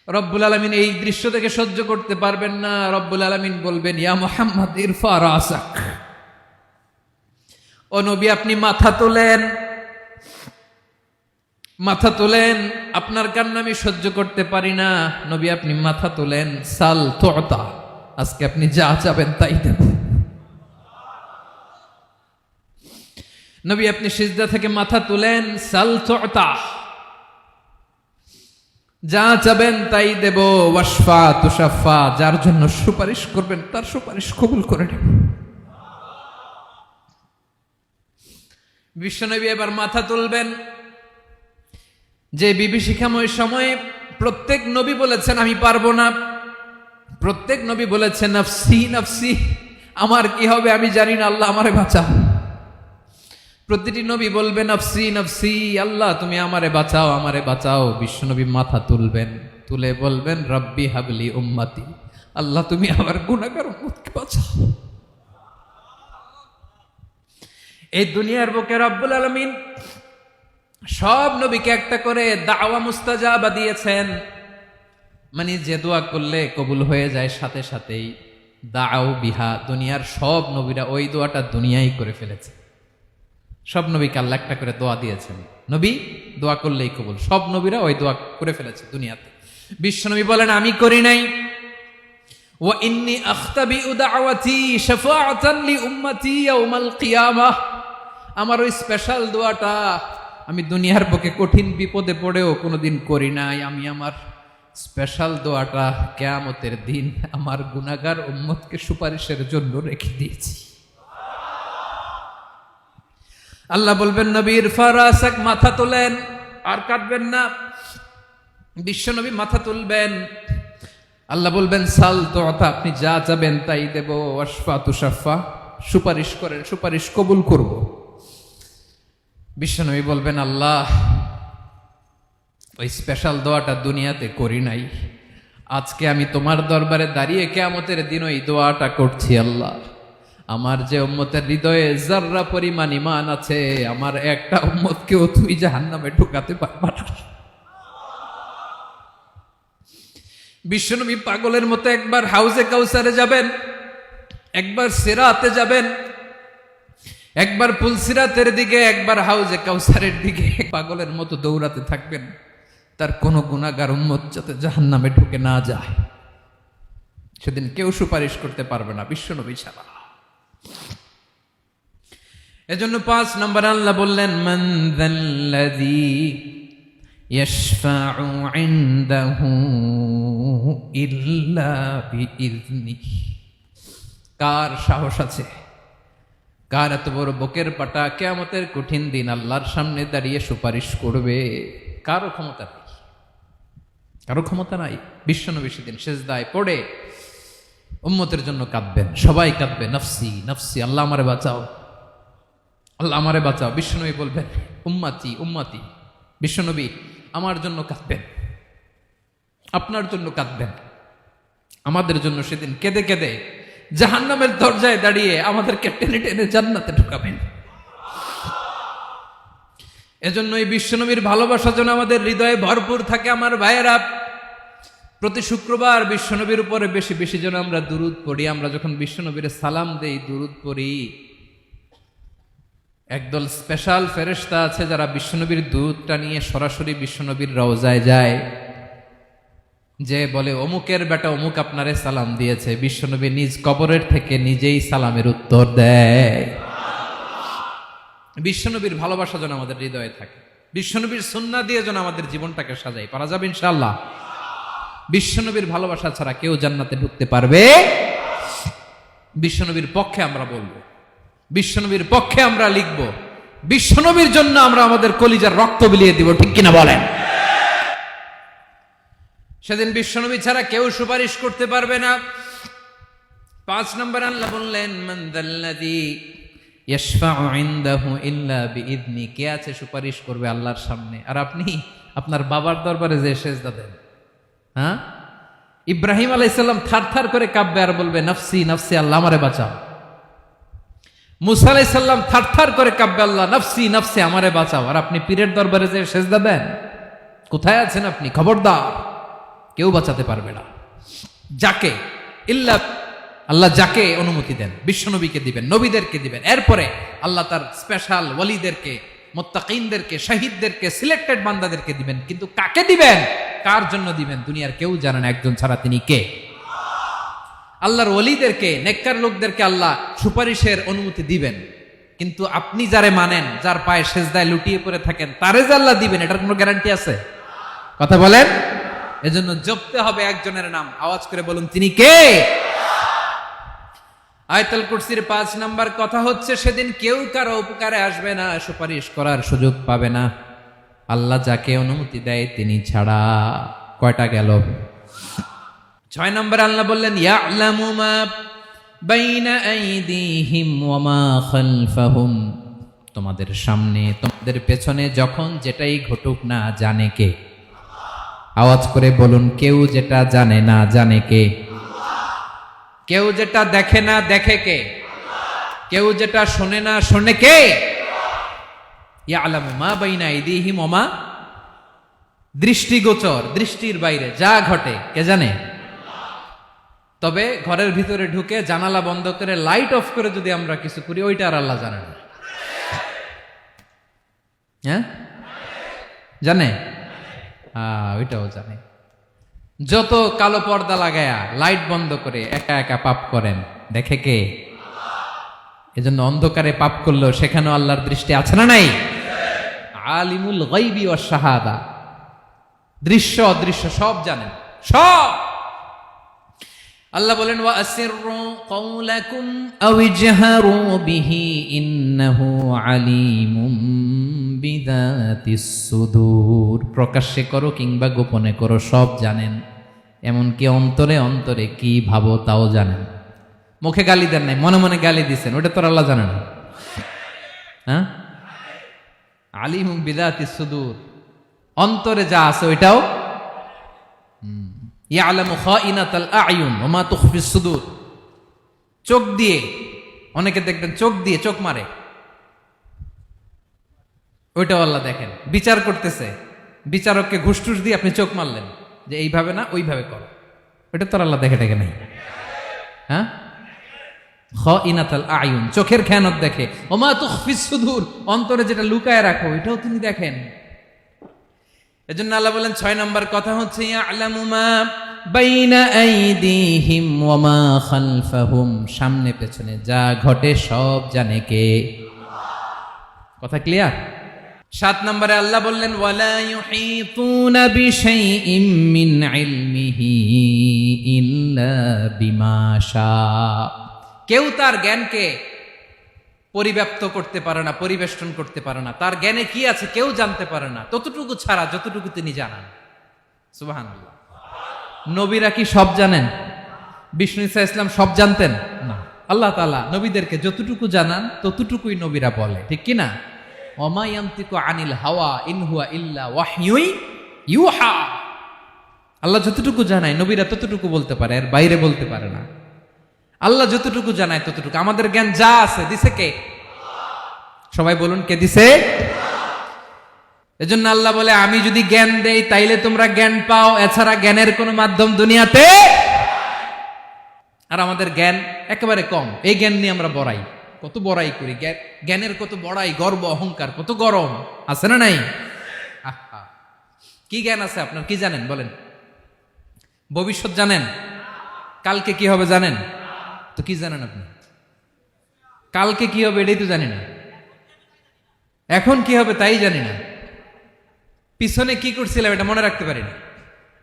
রব্বুল আলামিন এই দৃশ্য থেকে সহ্য করতে পারবেন না। রব্বুল আলামিন বলবেন, ইয়া মুহাম্মদ ইরফা রাসাক, ও নবী আপনি মাথা তোলেন, মাথা তোলেন, আপনার কান্না আমি সহ্য করতে পারি না। নবী আপনি মাথা তোলেন, সাল তুতা, আজকে আপনি যা চাবেন তাই দেব। নবী আপনি সিজদা থেকে মাথা তুলেন, সাল তুতা, যা চাবেন তাই দেব। ওয়াশফা তুশাফা, যার জন্য সুপারিশ করবেন তার সুপারিশ কবুল করে নেব। বিশ্বনবী এবার মাথা তুলবেন। যে বিভীষিকাময় সময়ে প্রত্যেক নবী বলেছেন আমি পারবো না, প্রত্যেক নবী বলেছেন নফসি নফসি, আমার কি হবে আমি জানি না, আল্লাহ আমারে বাঁচাও। প্রতিটি নবী বলবে নফসি নফসি, আল্লাহ তুমি আমারে বাঁচাও আমারে বাঁচাও। বিশ্বনবী মাথা তুলবেন, তুলে বলবেন রব্বি হাবলি উম্মতি, আল্লাহ তুমি আমার গুনাহগার উম্মতকে বাঁচাও। এই দুনিয়ার বুকে রব্বুল আলামিন সব নবীকে একটা করে দাওয়া মুস্তাজাবা দিয়েছেন, মানে যে দোয়া করলে কবুল হয়ে যায় সাথে সাথেই। দাও বিহা, দুনিয়ার সব নবীরা ওই দোয়াটা দুনিয়ায় করে ফেলেছে। সব নবীকে আল্লাহ একটা করে দোয়া দিয়েছেন, নবী দোয়া করলেই কবুল। সব নবীরা ওই দোয়া করে ফেলেছে দুনিয়াতে। বিশ্বনবী বলেন আমি করি নাই। ওয়া ইন্নী আখতাবিউ দাওয়াতি শাফাআতান লি উম্মতি ইয়াউমাল কিয়ামাহ, আমার ওই স্পেশাল দোয়াটা আমি দুনিয়ার বুকে কঠিন বিপদে পড়েও কোনোদিন করি নাই। আমি আমার স্পেশাল দোয়াটা কিয়ামতের দিন আমার গুনাহগার উম্মতকে সুপারিশের জন্য রেখে দিয়েছি। আল্লাহ বলবেন নবীর ফারাসাক, মাথা তোলেন, আর কাটবেন না। বিশ্বনবী মাথা তুলবেন, আল্লাহ বলবেন সাল তোতা, আপনি যা চাবেন তাই দেব। ওয়াশফা তুশাফা, সুপারিশ করেন, সুপারিশ কবুল করব। বিশ্বনবী বলবেন আল্লাহ ওই স্পেশাল দোয়াটা দুনিয়াতে করি নাই, আজকে আমি তোমার দরবারে দাঁড়িয়ে কিয়ামতের দিন ওই দোয়াটা করছি। আল্লাহ আমার যে উম্মতের হৃদয়ে যাররা পরিমাণ ঈমান আছে, আমার একটা উম্মতকেও তুই জাহান্নামে ঢুকাতে পারবা না। বিশ্বনবী পাগলের মতো একবার হাউজে কাউসারে যাবেন, একবার সিরাতে যাবেন, একবার পুলসিরাতের দিকে, একবার হাউজে কাউসারের দিকে, পাগলের মতো দৌড়াতে থাকবেন, তার কোনো গুনাহগার উম্মত যাতে জাহান্নামে ঢুকে না যায়। সেদিন কেউ সুপারিশ করতে পারবে না বিশ্বনবী ছাড়া। এজন্য 5 নম্বর আল্লাহ বললেন মান যাল্লাযী ইয়াশফাউ ইনদাহু ইল্লা বিইযনিহি, কার সাহস আছে, কার এত বড় বুকের পাটা কিয়ামতের কঠিন দিন আল্লাহর সামনে দাঁড়িয়ে সুপারিশ করবে? কারো ক্ষমতা নেই, কারো ক্ষমতা নাই। বিশ্বনবী সেদিন সিজদায় পড়ে উম্মতের জন্য কাঁদবেন, সবাই কাঁদবে নফসি নফসি, আল্লাহ আমারে বাঁচাও আল্লাহ আমারে বাঁচাও। বিশ্বনবী বলবেন উম্মতি উম্মতি, বিশ্বনবী আমার জন্য কাঁদবেন, আপনার জন্য কাঁদবেন, আমাদের জন্য সেদিন কেঁদে কেঁদে জাহান্নামের দরজায় দাঁড়িয়ে আমাদেরকে টেনে টেনে জান্নাতে ঢুকাবেন। এজন্য এই বিশ্বনবীর ভালোবাসা যেন আমাদের হৃদয়ে ভরপুর থাকে। আমার ভাইয়েরা, প্রতি শুক্রবার বিশ্বনবীর উপরে বেশি বেশি যেন আমরা দুরূদ পড়ি। আমরা যখন বিশ্বনবীর সালাম দেই, দুরূদ পড়ি, একদল স্পেশাল ফেরেশতা আছে যারা বিশ্বনবীর দুরূদটা নিয়ে সরাসরি বিশ্বনবীর রওজায় যায়, যে বলে অমুকের বেটা অমুক আপনারে সালাম দিয়েছে। বিশ্বনবী নিজ কবরের থেকে নিজেই সালামের উত্তর দেয়। বিশ্বনবীর ভালোবাসা যেন আমাদের হৃদয়ে থাকে, বিশ্বনবীর সুন্নাহ দিয়ে যেন আমাদের জীবনটাকে সাজাই। পারা যাবে ইনশাআল্লাহ। বিশ্বনবীর ভালোবাসা ছাড়া কেউ জান্নাতে ঢুকতে পারবে? বিশ্বনবীর পক্ষে আমরা বলবো, বিশ্বনবীর পক্ষে আমরা লিখব, বিশ্বনবীর জন্য আমরা আমাদের কলিজার রক্ত বিলিয়ে দিব, ঠিক কিনা বলেন? সেদিন বিশ্বনবী ছাড়া কেউ সুপারিশ করতে পারবে না। 5 নম্বর আল্লাহ বললেন মান যাল্লাযী ইয়াশফাউ ইনদাহু ইল্লা বিইযনি, কে আছে সুপারিশ করবে আল্লাহর সামনে? আর আপনি আপনার বাবার দরবারে যে সেজদা দেন, হ্যাঁ, ইব্রাহিম আলাইহিস সালাম থারথার করে কাঁপবে আর বলবে নফসি নফসি, আল্লাহ আমারে বাঁচাও। মুসা আলাইহিস সালাম থারথার করে কাঁপবে, আল্লাহ নফসি নফসি, আমারে বাঁচাও। আর আপনি পীরের দরবারে যে সেজদা দেন, কোথায় আছেন আপনি? খবরদার, কেউ বাঁচাতে পারবে না। যাকে ইল্লা আল্লাহ যাকে অনুমতি দেন, বিশ্বনবীকে দিবেন, নবীদেরকে দিবেন, এরপরে আল্লাহ তার স্পেশাল ওয়ালিদেরকে, মুত্তাকিনদেরকে, শহীদদেরকে, সিলেক্টেড বান্দাদেরকে দিবেন। কিন্তু কাকে দিবেন, কার জন্য দিবেন, দুনিয়ার কেউ জানে না একজন ছাড়া, তিনি কে? আল্লাহর ওয়ালিদেরকে, নেককার লোকদেরকে আল্লাহ সুপারিশের অনুমতি দিবেন। কিন্তু আপনি যারে মানেন, যার পায়ে সেজদায় লুটিয়ে পড়ে থাকেন, তারে যে আল্লাহ দিবেন, এটার কোনো গ্যারান্টি আছে? কথা বলেন। এজন্য জপতে হবে একজনের নাম, আওয়াজ করে বলুন তিনি কে? আয়াতুল কুরসির 5 নাম্বার কথা হচ্ছে সেদিন কেউ কারো উপকারে আসবে না, সুপারিশ করার সুযোগ পাবে না, আল্লাহ যাকে অনুমতি দেয় তিনি ছাড়া। কয়টা গেল? 6 নম্বরে আল্লাহ বললেন ইয়ালামু মা বাইনা আইদিহিম ওয়া মা খালফাহুম, তোমাদের সামনে তোমাদের পেছনে যখন যেটাই ঘটুক না জানে কে? আওয়াজ করে বলুন, কেউ যেটা জানে না জানে কে? কেউ যেটা দেখে না দেখে কে? কেউ যেটা শোনে না শোনে কে? ইয়ালামু মা বাইনা আইদিহিম ওয়া মা, দৃষ্টিগোচর, দৃষ্টির বাইরে যা ঘটে কে জানে? তবে ঘরের ভিতরে ঢুকে জানালা বন্ধ করে লাইট অফ করে যদি আমরা কিছু করি ওইটা আর আল্লাহ জানে না। হ্যাঁ জানে? ওইটাও জানে। যত কালো পর্দা লাগায়া লাইট বন্ধ করে একা একা পাপ করেন দেখে কে? এজন্য অন্ধকারে পাপ করলেও সেখানেও আল্লাহর দৃষ্টি আছে না নাই? আলিমুল গায়বি ওয়াশ শাহাদা, দৃশ্য অদৃশ্য সব জানেন, সব। আল্লাহ বলেন ওয়া আসিররু কাওলাকুম আও ইজহারু বিহি ইন্নাহু আলিমুম বিযাতিস সুদূর, প্রকাশ্যে করো কিংবা গোপনে করো সব জানেন, এমনকি অন্তরে অন্তরে কি ভাবো তাও জানেন। মুখে গালি দেন নাই, মনে মনে গালি দিছেন, ওটা তো আল্লাহ জানেন না। হ্যাঁ, আলিমুম বিযাতিস সুদূর, অন্তরে যা আছে ওইটাও। ইয়ালামু খাইনাতাল আয়ুন ওয়া মা তুখফিস সুদূর, চোখ দিয়ে, অনেকে দেখবেন চোখ দিয়ে চোখ মারে, ওইটাও আল্লাহ দেখেন। বিচার করতেছে, বিচারককে ঘুষ টুস দিয়ে আপনি চোখ মারলেন যে এইভাবে না ওইভাবে করো, ওইটা তো আল্লাহ দেখে নাই। হ্যাঁ, খাইনাতাল আয়ুন, চোখের খেয়ানত দেখে। ওয়া মা তুখফিস সুদূর, অন্তরে যেটা লুকায় রাখো ওইটাও তিনি দেখেন। এজন্য আল্লাহ বলেন 6 নম্বর কথা হচ্ছে ইয়ালামু মা বাইনা আইদিহিম ওয়া মা খালফাহুম, সামনে পেছনে যা ঘটে সব জানে কে? কথা ক্লিয়ার? 7 নম্বরে আল্লাহ বললেন ওয়ালা ইউহিতুনা বিশাইইম মিন ইলমিহি ইল্লা বিমা শা, কেউ তার জ্ঞানকে পরিব্যাপ্ত করতে পারে না, পরিবেষ্টন করতে পারে না। তার জ্ঞানে কি আছে কেউ জানতে পারে না, ততটুকু ছাড়া যতটুকু তিনি জানান। সুবহানাল্লাহ। নবীরা কি সব জানেন? বিষ্ণু ঈসা ইসলাম সব জানতেন না। আল্লাহ তাআলা নবীদেরকে যতটুকু জানান ততটুকুই নবীরা বলে, ঠিক কি না? ওমা ইয়ানতিকু আনিল হাওয়া ইন হুয়া ইল্লা ওয়াহয়ুন ইউহা, আল্লাহ যতটুকু জানায় নবীরা ততটুকু বলতে পারে, এর বাইরে বলতে পারে না। আল্লাহ যতটুকু জানায় ততটুকু। আমাদের জ্ঞান যা আছে দিছে কে? সবাই বলুন, কে দিছে? এজন্য আল্লাহ বলে আমি যদি জ্ঞান দেই তাইলে তোমরা জ্ঞান পাও, এছাড়া জ্ঞানের কোনো মাধ্যম দুনিয়াতে। আর আমাদের জ্ঞান একেবারে কম, এই জ্ঞান নিয়ে আমরা বড়াই, কত বড়াই করি, জ্ঞানের কত বড়াই, গর্ব অহংকার, কত গরম আছে না নাই? কি জ্ঞান আছে আপনার? কি জানেন বলেন? ভবিষ্যৎ জানেন? কালকে কি হবে জানেন? তো কি জানেন আপনি? কালকে কি হবে এটাই তো জানি না, এখন কি হবে তাই জানি না, পিছনে কি করছিলাম এটা মনে রাখতে পারি না।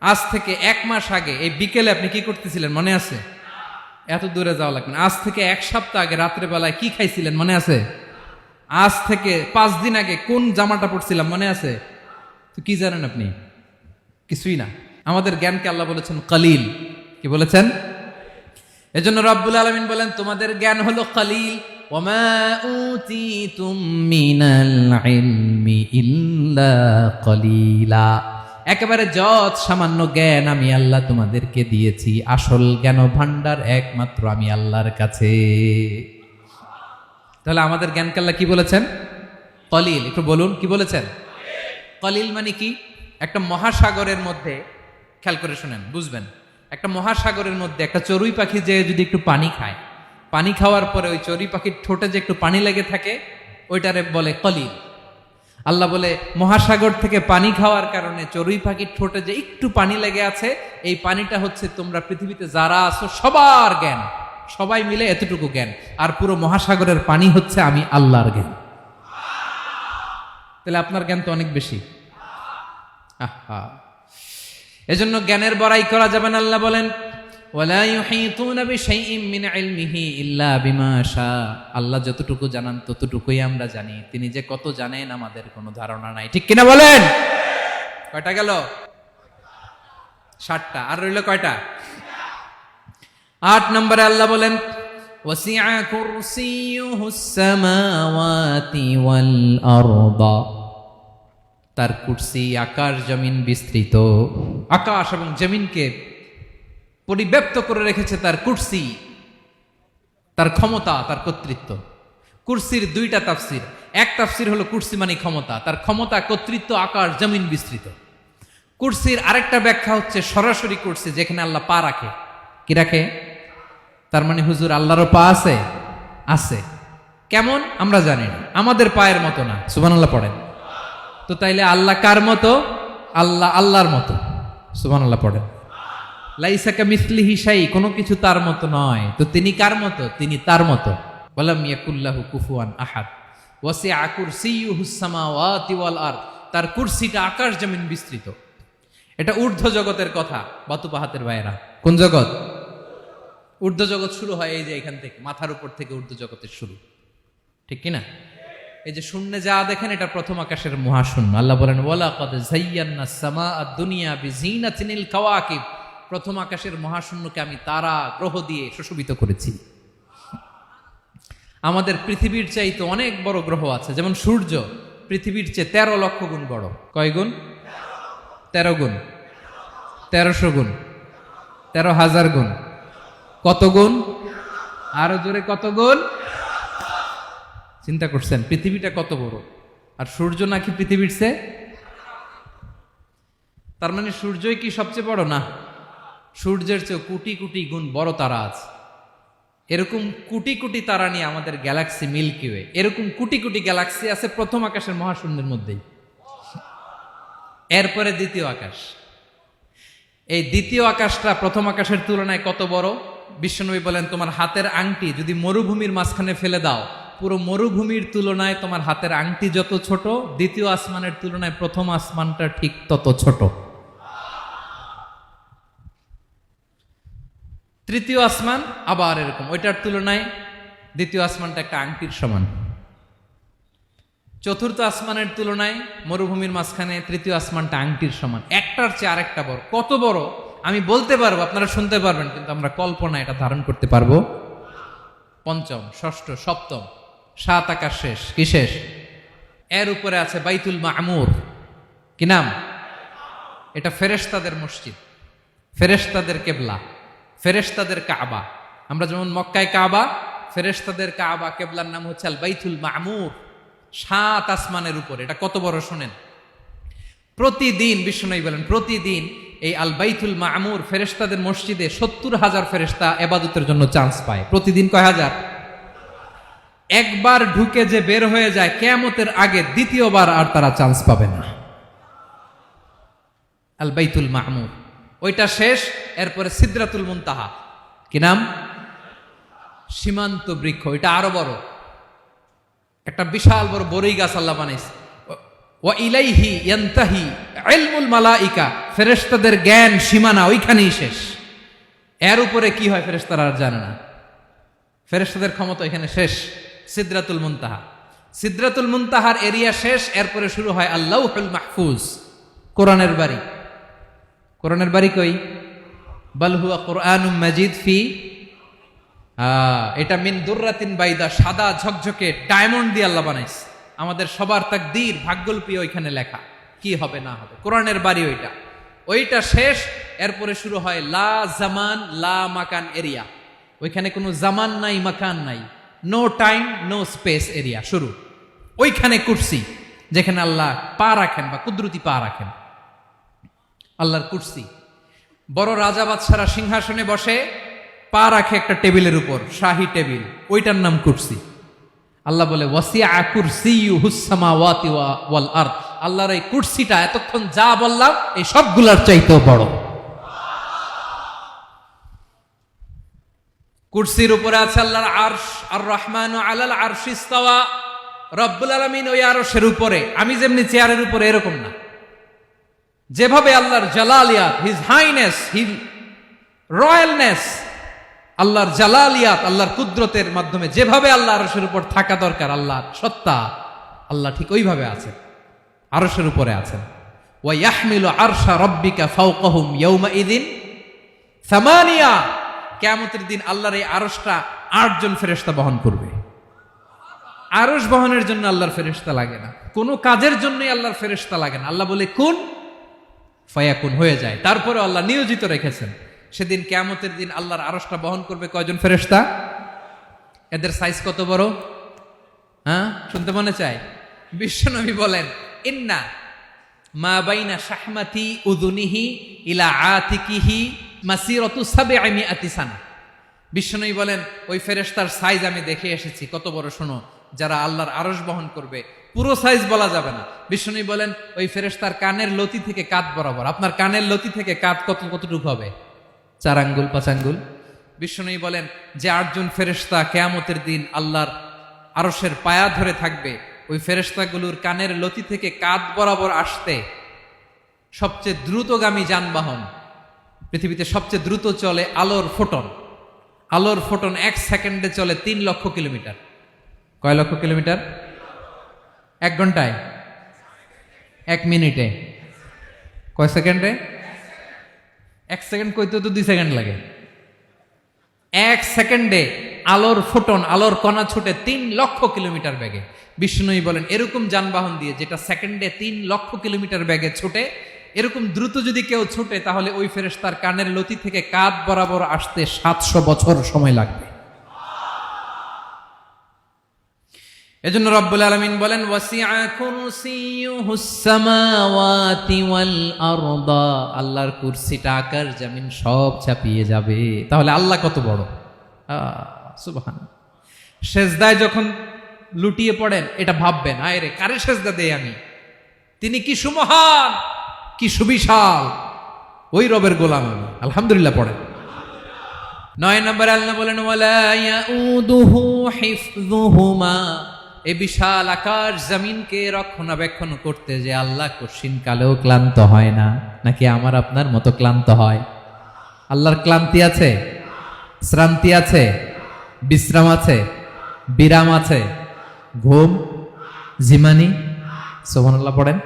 আজ থেকে 1 মাস আগে এই বিকেলে আপনি কি করতেছিলেন মনে আছে? এত দূরে যাওয়া লাগবে না। আজ থেকে 1 সপ্তাহ আগে রাত্রে বেলায় কি খাইছিলেন মনে আছে? আজ থেকে 5 দিন আগে কোন জামাটা পরছিলাম মনে আছে? তো কি জানেন আপনি? কিছুই না। আমাদের জ্ঞানকে আল্লাহ বলেছেন কলিল। কি বলেছেন? এজন্য রব্বুল আলামিন বলেন তোমাদের জ্ঞান হলো কলিল। ওয়ামা উতিতুম মিনাল ইলমি ইল্লা কলিলা, একেবারে যত সামান্য জ্ঞান আমি আল্লাহ তোমাদেরকে দিয়েছি, আসল জ্ঞান ভান্ডার একমাত্র আমি আল্লাহর কাছে। তাহলে আমাদের জ্ঞানকে আল্লাহ কি বলেছেন? কলিল। একটু বলুন কি বলেছেন? কলিল মানে কি? একটা মহাসাগরের মধ্যে, খেয়াল করে শুনেন বুঝবেন, একটা মহাসাগরের মধ্যে একটা চড়ুই পাখি যে যদি একটু পানি খায়, পানি খাওয়ার পরে ওই চড়ুই পাখির ঠোঁটে যে একটু পানি লেগে থাকে ওইটারে বলে কলিল। আল্লাহ বলে মহাসাগর থেকে পানি খাওয়ার কারণে চড়ুই পাখির ঠোঁটে যে একটু পানি লেগে আছে, এই পানিটা হচ্ছে তোমরা পৃথিবীতে যারা আছো সবার জ্ঞান, সবাই মিলে এতটুকু জ্ঞান, আর পুরো মহাসাগরের পানি হচ্ছে আমি আল্লাহর জ্ঞান। তাহলে আপনার জ্ঞান তো অনেক বেশি। এজন্য জ্ঞানের বড়াই করা যাবে না। আল্লাহ বলেন ওয়ালা ইউহিতুনা বিশাইইম মিন ইলমিহি ইল্লা বিমা শা। আল্লাহ যতটুকু জানান ততটুকুই আমরা জানি, তিনি যে কত জানেন আমাদের কোনো ধারণা নাই। ঠিক কিনা বলেন? কয়টা গেল? 7টা। আর রইল কয়টা? 8 নম্বরে আল্লাহ বলেন ওয়াসিআ কুরসিয়ুহুস সামাওয়াতি ওয়াল আরদা। তার কুরসি আকাশ জমিন বিস্তৃত। আকাশ এবং জমিনকে পরিব্যাপ্ত করে রেখেছে তার কুরসি, তার ক্ষমতা, তার কর্তৃত্ব। কুরসির 2টা তাফসির। এক তাফসির হলো কুরসি মানে ক্ষমতা, তার ক্ষমতা, কর্তৃত্ব, আকাশ জমিন বিস্তৃত। কুরসির আরেকটা ব্যাখ্যা হচ্ছে সরাসরি কুরসি, যেখানে আল্লাহ পা রাখে। কি রাখে? তার মানে হুজুর আল্লাহরও পা আছে? আছে। কেমন আমরা জানি না, আমাদের পায়ের মতো না। সুবহানাল্লাহ পড়েন তো। তাইলে আল্লাহ কার মতো? আল্লাহ আল্লাহর মতো। সুবহানাল্লাহ পড়েন। লাইসা কামিসলিহি শাই, কোনো কিছু তার মতো নয়। তো তিনি কার মতো? তিনি তার মতো। ওয়ালাম ইয়াকুল্লাহু কুফুয়ান আহাদ। ওয়াসিআ কুরসিয়ুহুস সামাওয়াতি ওয়াল আরদ। তার কুরসিটা আকাশ জমিন বিস্তৃত। এটা ঊর্ধ্ব জগতের কথা বাতুপাহাতের ভাইয়েরা। কোন জগৎ? ঊর্ধ্ব জগৎ শুরু হয় এই যে এখান থেকে, মাথার উপর থেকে ঊর্ধ্ব জগতের শুরু। ঠিক কিনা? এই যে শূন্যে যা দেখেন এটা প্রথম আকাশের মহাশূন্য। আল্লাহ বলেন ওয়ালাকাদ যায়্যানাস সামাআদ দুনিয়া বিজিনাতিল কাওয়াকিব। প্রথম আকাশের মহাশূন্যকে আমি তারা গ্রহ দিয়ে সুশোভিত করেছি। আমাদের পৃথিবীর চাইতে অনেক বড় গ্রহ আছে, যেমন সূর্য পৃথিবীর চেয়ে 13 লক্ষ গুণ বড়। কয় গুণ? 13 গুণ, 1300 গুণ, 13,000 গুণ। কত গুণ? আরো জোরে কত গুণ? চিন্তা করছেন পৃথিবীটা কত বড়, আর সূর্য নাকি পৃথিবীর চেয়ে? তার মানে সূর্যই কি সবচেয়ে বড়? না, সূর্যের চেয়ে কোটি কোটি গুণ বড় তারা আছে। এরকম কোটি কোটি তারা নিয়ে আমাদের গ্যালাক্সি মিল্কি ওয়ে। এরকম কোটি কোটি গ্যালাক্সি আছে প্রথম আকাশের মহাশূন্যের মধ্যেই। এরপরে দ্বিতীয় আকাশ। এই দ্বিতীয় আকাশটা প্রথম আকাশের তুলনায় কত বড়? বিশ্বনবী বলেন তোমার হাতের আংটি যদি মরুভূমির মাঝখানে ফেলে দাও, পুরো মরুভূমির তুলনায় তোমার হাতের আংটি যত ছোট, দ্বিতীয় আসমানের তুলনায় প্রথম আসমানটা ঠিক তত ছোট। তৃতীয় আসমান আবার এরকম, ওইটার তুলনায় দ্বিতীয় আসমানটা একটা আংটির সমান। চতুর্থ আসমানের তুলনায় মরুভূমির মাঝখানে তৃতীয় আসমানটা আংটির সমান। একটার চেয়ে আরেকটা বড়। কত বড় আমি বলতে পারবো, আপনারা শুনতে পারবেন, কিন্তু আমরা কল্পনা এটা ধারণ করতে পারবো। পঞ্চম, ষষ্ঠ, সপ্তম, 7 আকাশ শেষ। কি শেষ? এর উপরে আছে বাইতুল মামুর। কি নাম? এটা ফেরেশতাদের মসজিদ, ফেরেশতাদের কেবলা, ফেরেশতাদের কাবা। আমরা যেমন মক্কায় কাবা, ফেরেশতাদের কাবা কেবলার নাম হচ্ছে আল বাইতুল মামুর। 7 আসমানের উপরে। এটা কত বড় শোনেন। প্রতিদিন বিশ্বনবী বলেন প্রতিদিন এই আল বাইতুল মামুর ফেরেশতাদের মসজিদে 70,000 ফেরেশতা ইবাদতের জন্য চান্স পায়। প্রতিদিন কয় হাজার? একবার ঢুকে যে বের হয়ে যায় কিয়ামতের আগে দ্বিতীয়বার আর তারা চান্স পাবে না। আল বাইতুল মামুর ওইটা শেষ। এরপরে সিদরাতুল মুনতাহা। কি নাম? সীমান্ত বৃক্ষ। এটা আরো বড়, একটা বিশাল বড় বড়ই গাছ আল্লাহ বানাইছে। ওয়া ইলাইহি ইয়ানতাহি ইলমুল মালাইকা। ফেরেশতাদের জ্ঞান সীমানা ওইখানেই শেষ। এর উপরে কি হয় ফেরেশতারা আর জানে না। ফেরেশতাদের ক্ষমতা এখানে শেষ। সিদরাতুল মুনতাহা। সিদরাতুল মুনতাহার এরিয়া শেষ। এরপরে শুরু হয় আল্লাহুল মাহফুজ, কোরআনের বাড়ি। কোরআনের বাড়ি কই? বাল হুয়া কুরআনুম মাজিদ ফি, এটা মিন দুররাতিন বাইদা, সাদা ঝকঝকে ডায়মন্ড দিয়ে আল্লাহ বানাইছে। আমাদের সবার তাকদীর, ভাগ্যলিপি ওইখানে লেখা, কি হবে না হবে। কোরআনের বাড়ি ওইটা। ওইটা শেষ। এরপরে শুরু হয় লা জামান লা মাকান এরিয়া। ওইখানে কোনো জামান নাই, মাকান নাই, no time no space area শুরু। ওইখানে কুরসি, যেখানে আল্লাহ পা রাখেন বা কুদরতি পা রাখেন। আল্লাহর কুরসি। বড় রাজা বাদশারা সিংহাসনে বসে পা রাখে একটা টেবিলের উপর, শাহী টেবিল, ওইটার নাম কুরসি। আল্লাহ বলে ওয়াসিআ কুরসিয়ুহুস সামাওয়াতি ওয়াল আরদ। আল্লাহর এই কুরসিটা এতক্ষণ যা বললাম এই সবগুলোর চাইতেও বড়। কুরসির উপরে আছে আল্লাহর আরশ। আর রহমানু আলাল আরশি ইস্তাওয়া। রব্বুল আলামিন ওই আরশের উপরে। আমি যেমনি চেয়ারের উপরে এরকম না। যেভাবে আল্লাহর জালালিয়াত, হিজ হাইনেস, হি রয়্যালনেস, আল্লাহর জালালিয়াত, আল্লাহর কুদরতের মাধ্যমে যেভাবে আল্লাহ আরশের উপর থাকা দরকার, আল্লাহর সত্তা, আল্লাহ ঠিক ওইভাবে আছেন, আরশের উপরে আছেন। ওয়া ইয়াহমিলু আরশা রাব্বিকা ফাওকাহুম ইয়াউমাইযিন সামানিয়া, কিয়ামতের দিন আল্লাহর এই আরশটা 8 জন ফেরেশতা বহন করবে। আরশ বহনের জন্য আল্লাহর ফেরেশতা লাগে না, কোনো কাজের জন্যই আল্লাহর ফেরেশতা লাগে না। আল্লাহ বলে কুন ফায়াকুন, হয়ে যায়। তারপরে আল্লাহ নিয়োজিত রেখেছেন। সেদিন কিয়ামতের দিন আল্লাহর আরশটা বহন করবে কয়জন ফেরেশতা? এদের সাইজ কত বড়? হ্যাঁ, শুনতে মনে চায়? বিশ্বনবী বলেন, ইন্না মা বাইনা শাহমাতি উযুনিহি ইলা আতিকিহি মাসিরাতু 700 সানা। বিশ্বনবী বলেন, ওই ফেরেশতার সাইজ আমি দেখে এসেছি। কত বড় শোনো, যারা আল্লাহর আরশ বহন করবে, পুরো সাইজ বলা যাবে না। বিশ্বনবী বলেন, ওই ফেরেশতার কানের লতি থেকে কাঁধ বরাবর। আপনার কানের লতি থেকে কাঁধ কতটুকু হবে? 4 আঙ্গুল 5 আঙ্গুল। বিশ্বনবী বলেন যে 8 জন ফেরেশতা কিয়ামতের দিন আল্লাহর আরশের পায়া ধরে থাকবে, ওই ফেরেশতাগুলোর কানের লতি থেকে কাঁধ বরাবর আসতে সবচেয়ে দ্রুতগামী যানবাহন, পৃথিবীতে সবচেয়ে দ্রুত চলে আলোর ফোটন। আলোর ফোটন 1 সেকেন্ডে চলে 3 লক্ষ কিলোমিটার। কয় লক্ষ কিলোমিটার? 1 ঘন্টায়? 1 মিনিটে? কয় সেকেন্ডে? 1 সেকেন্ড কইতে তো 2 সেকেন্ড লাগে। 1 সেকেন্ডে আলোর ফোটন, আলোর কণা ছুটে 3 লক্ষ কিলোমিটার বেগে। বিষ্ণুই বলেন, এরকম যানবাহন দিয়ে যেটা সেকেন্ডে 3 লক্ষ কিলোমিটার বেগে ছুটে, এরকম দ্রুত যদি কেউ ছুটে, তাহলে ওই ফেরেশতার কানের লতি থেকে কাঁধ বরাবর আসতে 700 বছর সময় লাগবে। এজন্য রব্বুল আলামিন বলেন, ওয়াসিআ কুরসিয়ুহুস সামাওয়াতি ওয়াল আরদা, আল্লাহর কুরসিটা আকাশ জমিন সব ছাপিয়ে যাবে। তাহলে আল্লাহ কত বড়! সুবহানাল্লাহ। সেজদায় যখন লুটিয়ে পড়েন, এটা ভাববেন, আয় রে, কারে সেজদা দেই আমি? তিনি কি সুমহান, কি সুবিশাল, ওই রবের গোলাম আমি। আলহামদুলিল্লাহ পড়েন। 9 নম্বরে আল্লাহ বলেন, ওয়ালা ইয়াউদুহু হিফযুহুমা, এই বিশাল আকাশ জমিনকে রক্ষণাবেক্ষণ করতে যে আল্লাহ কঠিন কালেও ক্লান্ত হয় না। নাকি আমার আপনার মতো ক্লান্ত হয়? আল্লাহর ক্লান্তি আছে? শ্রান্তি আছে? বিশ্রাম আছে? বিরাম আছে? ঘুম, জিমানি? সুবহানাল্লাহ পড়েন।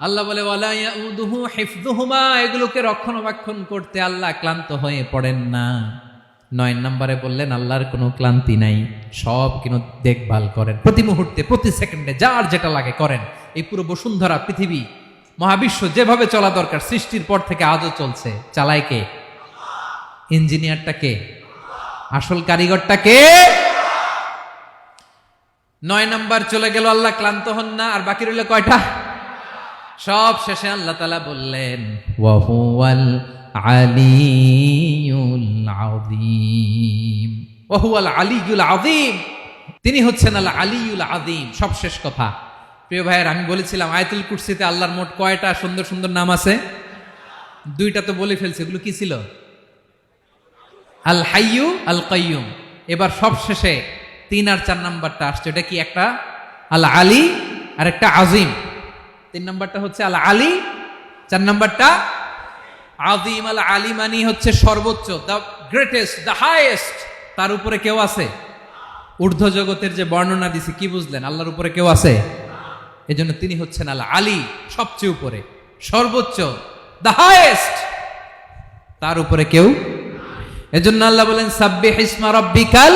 আল্লাহ বলে, ওয়ালা ইয়াউদুহু হিফযুহুমা, এগুলোকে রক্ষণাবেক্ষণ করতে আল্লাহ ক্লান্ত হয়ে পড়েন না। 9 নম্বরে বললেন, আল্লাহর কোনো ক্লান্তি নাই, সব কিন্তু দেখভাল করেন, প্রতি মুহূর্তে প্রতি সেকেন্ডে যার যেটা লাগে করেন। এই পুরো বসুন্ধরা, পৃথিবী, মহাবিশ্ব যেভাবে চলা দরকার সৃষ্টির পর থেকে আজও চলছে। চালায় কে? ইঞ্জিনিয়ারটা কে? আসল কারিগরটা কে? 9 নম্বর চলে গেল, আল্লাহ ক্লান্ত হন না। আর বাকি রইল কয়টা? সব শেষে আল্লাহ তাআলা বললেন, ওয়া হুয়াল আলিয়ুল আযীম, ওয়া হুয়াল আলিয়ুল আযীম, তিনি হচ্ছেন আল আলিয়ুল আযীম। সব শেষ কথা। প্রিয় ভাইয়ের, আমি বলেছিলাম আয়াতুল কুরসিতে আল্লাহর মোট কয়টা সুন্দর সুন্দর নাম আছে? 2টা তো বলে ফেলছে। এগুলো কি ছিল? আল হাইয়ু, আল কাইয়ুম। এবার সব শেষে 3 আর 4 নাম্বারটা আসছে। এটা কি? একটা আল আলী আর একটা আযীম। 3 নাম্বারটা হচ্ছে আল আলী, 4 নাম্বারটা আযীম। আল আলী মানে হচ্ছে সর্বোচ্চ, দ্য গ্রেটেস্ট, দ্য হাইয়েস্ট। তার উপরে কেউ আছে? ঊর্ধ্ব জগতের যে বর্ণনা দিছি, কি বুঝলেন? আল্লাহর উপরে কেউ আছে? এজন্য তিনি হচ্ছেন আল আলী, সবচেয়ে উপরে, সর্বোচ্চ, দ্য হাইয়েস্ট। তার উপরে কেউ। এজন্য আল্লাহ বলেন, সাব্বিহ ইসমা রাব্বিকাল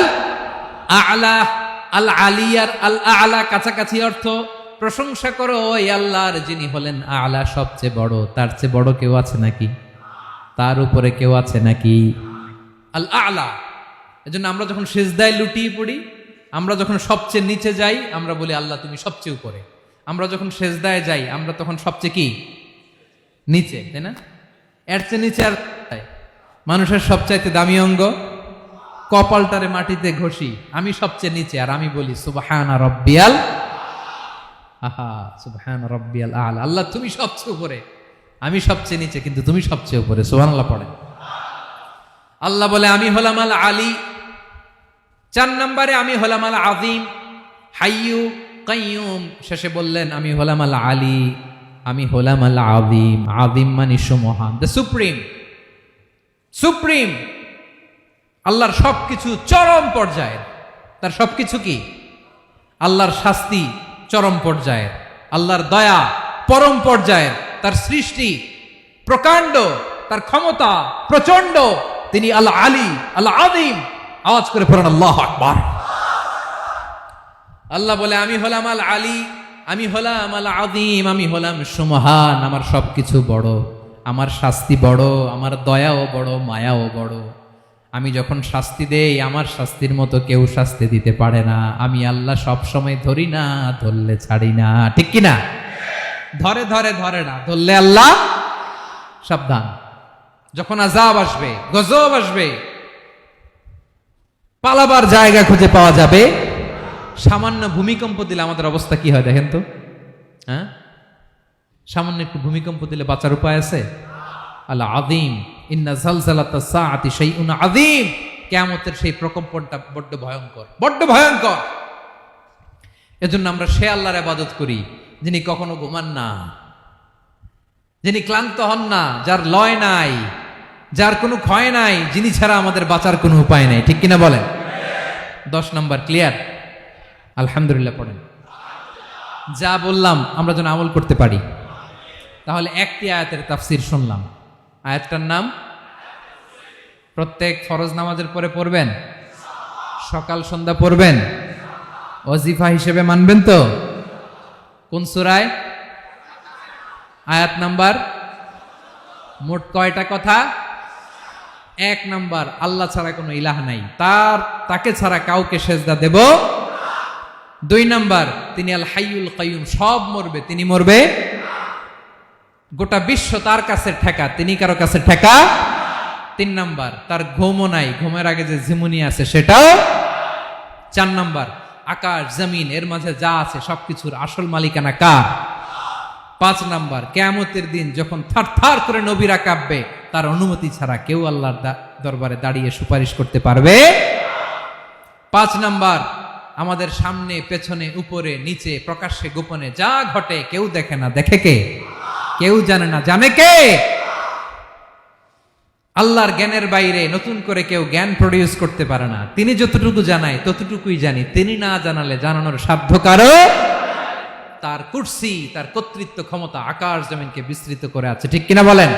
আ'লা। আল আলিয়ার আল আ'লা কাছাকাছি অর্থ, প্রশংসা করো ওই আল্লাহর যিনি হলেন আ'লা, সবচেয়ে বড়। তার চেয়ে বড় কেউ আছে নাকি? তার উপরে কেউ আছে নাকি? আল আ'লা। এজন্য আমরা যখন সিজদায় লুটিয়ে পড়ি, আমরা যখন সবচেয়ে নিচে যাই, আমরা বলি আল্লাহ তুমি সবচেয়ে উপরে। আমরা যখন সিজদায় যাই, আমরা তখন সবচেয়ে কি? নিচে, তাই না? এর চেয়ে নিচে আর মানুষের সবচাইতে দামি অঙ্গ কপালটারে মাটিতে ঘষি, আমি সবচেয়ে নিচে, আর আমি বলি সুবহানা রাব্বিয়াল, আহা সুবহানা রাব্বিয়াল আ'লা। আল্লাহ তুমি সবচেয়ে উপরে, আমি সবচেয়ে নিচে, কিন্তু তুমি সবচেয়ে উপরে। সুবহানাল্লাহ পড়েন। আল্লাহ বলে, আমি হলাম আল আলী। 4 নম্বরে আমি হলাম আল আযীম, হাইয়ু কাইয়ুম। শেষে বললেন, আমি হলাম আল আলী, আমি হলাম আল আযীম। আযীম মানে সুমহান, দ্য সুপ্রিম। সুপ্রিম, আল্লাহর সবকিছু চরম পর্যায়ের। তার সবকিছু কি? আল্লাহর শাস্তি চরম পর্যায়ের, আল্লাহর দয়া পরম পর্যায়ের, তার সৃষ্টি প্রকাণ্ড, তার ক্ষমতা প্রচন্ড। তিনি আল আলী আল আযীম। আওয়াজ করে পড়েন আল্লাহু আকবার। আল্লাহ বলে, আমি হলাম আল আলী, আমি হলাম আল আযীম, আমি হলাম সুমহান, আমার সবকিছু বড়, আমার শাস্তি বড়, আমার দয়াও বড়, মায়াও বড়। আমি যখন শাস্তি দেই, আমার শাস্তির মতো কেউ শাস্তি দিতে পারে না। আমি আল্লাহ সব সময় ধরি না, ধরলে ছাড়ি না। ঠিক কি না? ধরে ধরে ধরে না, ধরলে আল্লাহ সাবধান। যখন আযাব আসবে, গজব আসবে, পালাবার জায়গা খুঁজে পাওয়া যাবে। সামান্য ভূমিকম্প দিলে আমাদের অবস্থা কি হয় দেখেন তো। হ্যাঁ, সামান্য একটু ভূমিকম্প দিলে বাঁচার উপায় আছে? আল আযীম, ইন্না যালজালাতাস সাআতি শাইউন আযীম। কিয়ামতের সেই প্রকম্পনটা বড্ড ভয়ঙ্কর, বড্ড ভয়ঙ্কর। এজন্য আমরা সে আল্লাহর ইবাদত করি যিনি কখনো ঘুমান না, যিনি ক্লান্ত হন না, যার লয় নাই, যার কোনো ক্ষয় নাই, যিনি ছাড়া আমাদের বাঁচার কোনো উপায় নাই। ঠিক কিনা বলেন? 10 নম্বর ক্লিয়ার? আলহামদুলিল্লাহ পড়েন। যা বললাম আমরা যেন আমল করতে পারি। তাহলে একটি আয়াতের তাফসীর শুনলাম। আয়াতটার নাম প্রত্যেক ফরজ নামাজের পরে পড়বেন, সকাল সন্ধ্যা পড়বেন, ওয়াজিফা হিসেবে মানবেন তো? কোন সূরায়? আয়াত নাম্বার? মোট কয়টা কথা? 1 নাম্বার, আল্লাহ ছাড়া কোনো ইলাহ নাই, তাকে ছাড়া কাউকে সেজদা দেব। 2 নাম্বার, তিনি আল হাইয়ুল কাইয়ুম, সব মরবে, তিনি মরবে। গোটা বিশ্ব তার কাছে ঠেকা, তিনি কারো কাছে ঠেকা। 3 নাম্বার, তার ঘুমও নাই, ঘুমের আগে যে ঝিমুনি আছে সেটাও। 4 নাম্বার, আকাশ জমিন এর মাঝে যা আছে সবকিছুর আসল মালিকানা কার? 5 নাম্বার, কিয়ামতের দিন যখন থারথার করে নবীরা কাঁপবে, তার অনুমতি ছাড়া কেউ আল্লাহর দরবারে দাঁড়িয়ে সুপারিশ করতে পারবে। 5 নাম্বার, আমাদের সামনে পেছনে উপরে নিচে প্রকাশ্যে গোপনে যা ঘটে কেউ দেখে না, দেখে কে? কেউ জানে না, জানে কে? আল্লাহর জ্ঞানের বাইরে নতুন করে কেউ জ্ঞান প্রডিউস করতে পারে না। তিনি যতটুকু জানায় ততটুকুই জানি, তিনি না জানালে জানানোর সাধ্য কারো। তার কুরসি, তার কর্তৃত্ব ক্ষমতা আকাশ জমিনকে বিস্তৃত করে আছে। ঠিক কিনা বলেন?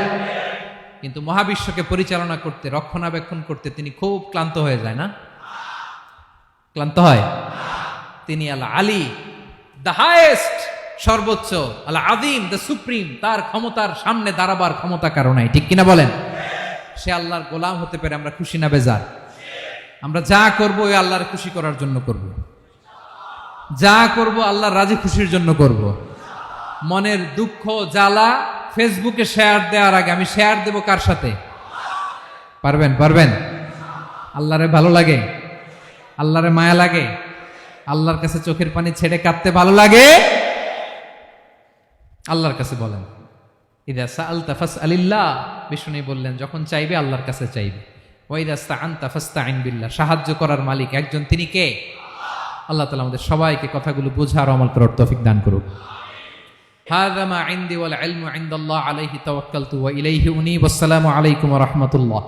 কিন্তু মহাবিশ্বকে পরিচালনা করতে, রক্ষণাবেক্ষণ করতে তিনি খুব ক্লান্ত হয়ে যায় না? ক্লান্ত হয়? তিনি আল আলী, দ্য হাইয়েস্ট, সর্বোচ্চ, আল আযীম, দ্য সুপ্রিম। তার ক্ষমতার সামনে দাঁড়াবার ক্ষমতা কারো নাই। ঠিক কিনা বলেন? সে আল্লাহর গোলাম হতে পেরে আমরা খুশি না বেজার? আমরা যা করব ওই আল্লাহর খুশি করার জন্য করব, যা করব আল্লাহর রাজি খুশির জন্য করব। মনের দুঃখ জ্বালা ফেসবুকে শেয়ার দেওয়ার আগে আমি শেয়ার দেব কার সাথে? পারবেন? পারবেন? আল্লাহরে ভালো লাগে, আল্লাহরে মায়া লাগে, আল্লাহর কাছে চোখের পানি ছেড়ে কাঁদতে ভালো লাগে। আল্লাহর কাছে বলেন, ইদা সাআলতা ফাসআলিল্লাহ। বিষ্ণু বললেন, যখন চাইবে আল্লাহর কাছে চাইবে। ওয়া ইদা ইসতাআনতা ফাসতাইন বিল্লাহ। সাহায্য করার মালিক একজন, তিনি কে? আল্লাহ তাআলা আমাদের সবাইকে কথাগুলো বোঝার আমল করার তৌফিক দান করুক। হাযা মা ইনদি ওয়াল ইলমু ইনদাল্লাহ আলাইহি তাওয়াক্কালতু ওয়া ইলাইহি উনীব। আসসালামু আলাইকুম ওয়া রাহমাতুল্লাহ।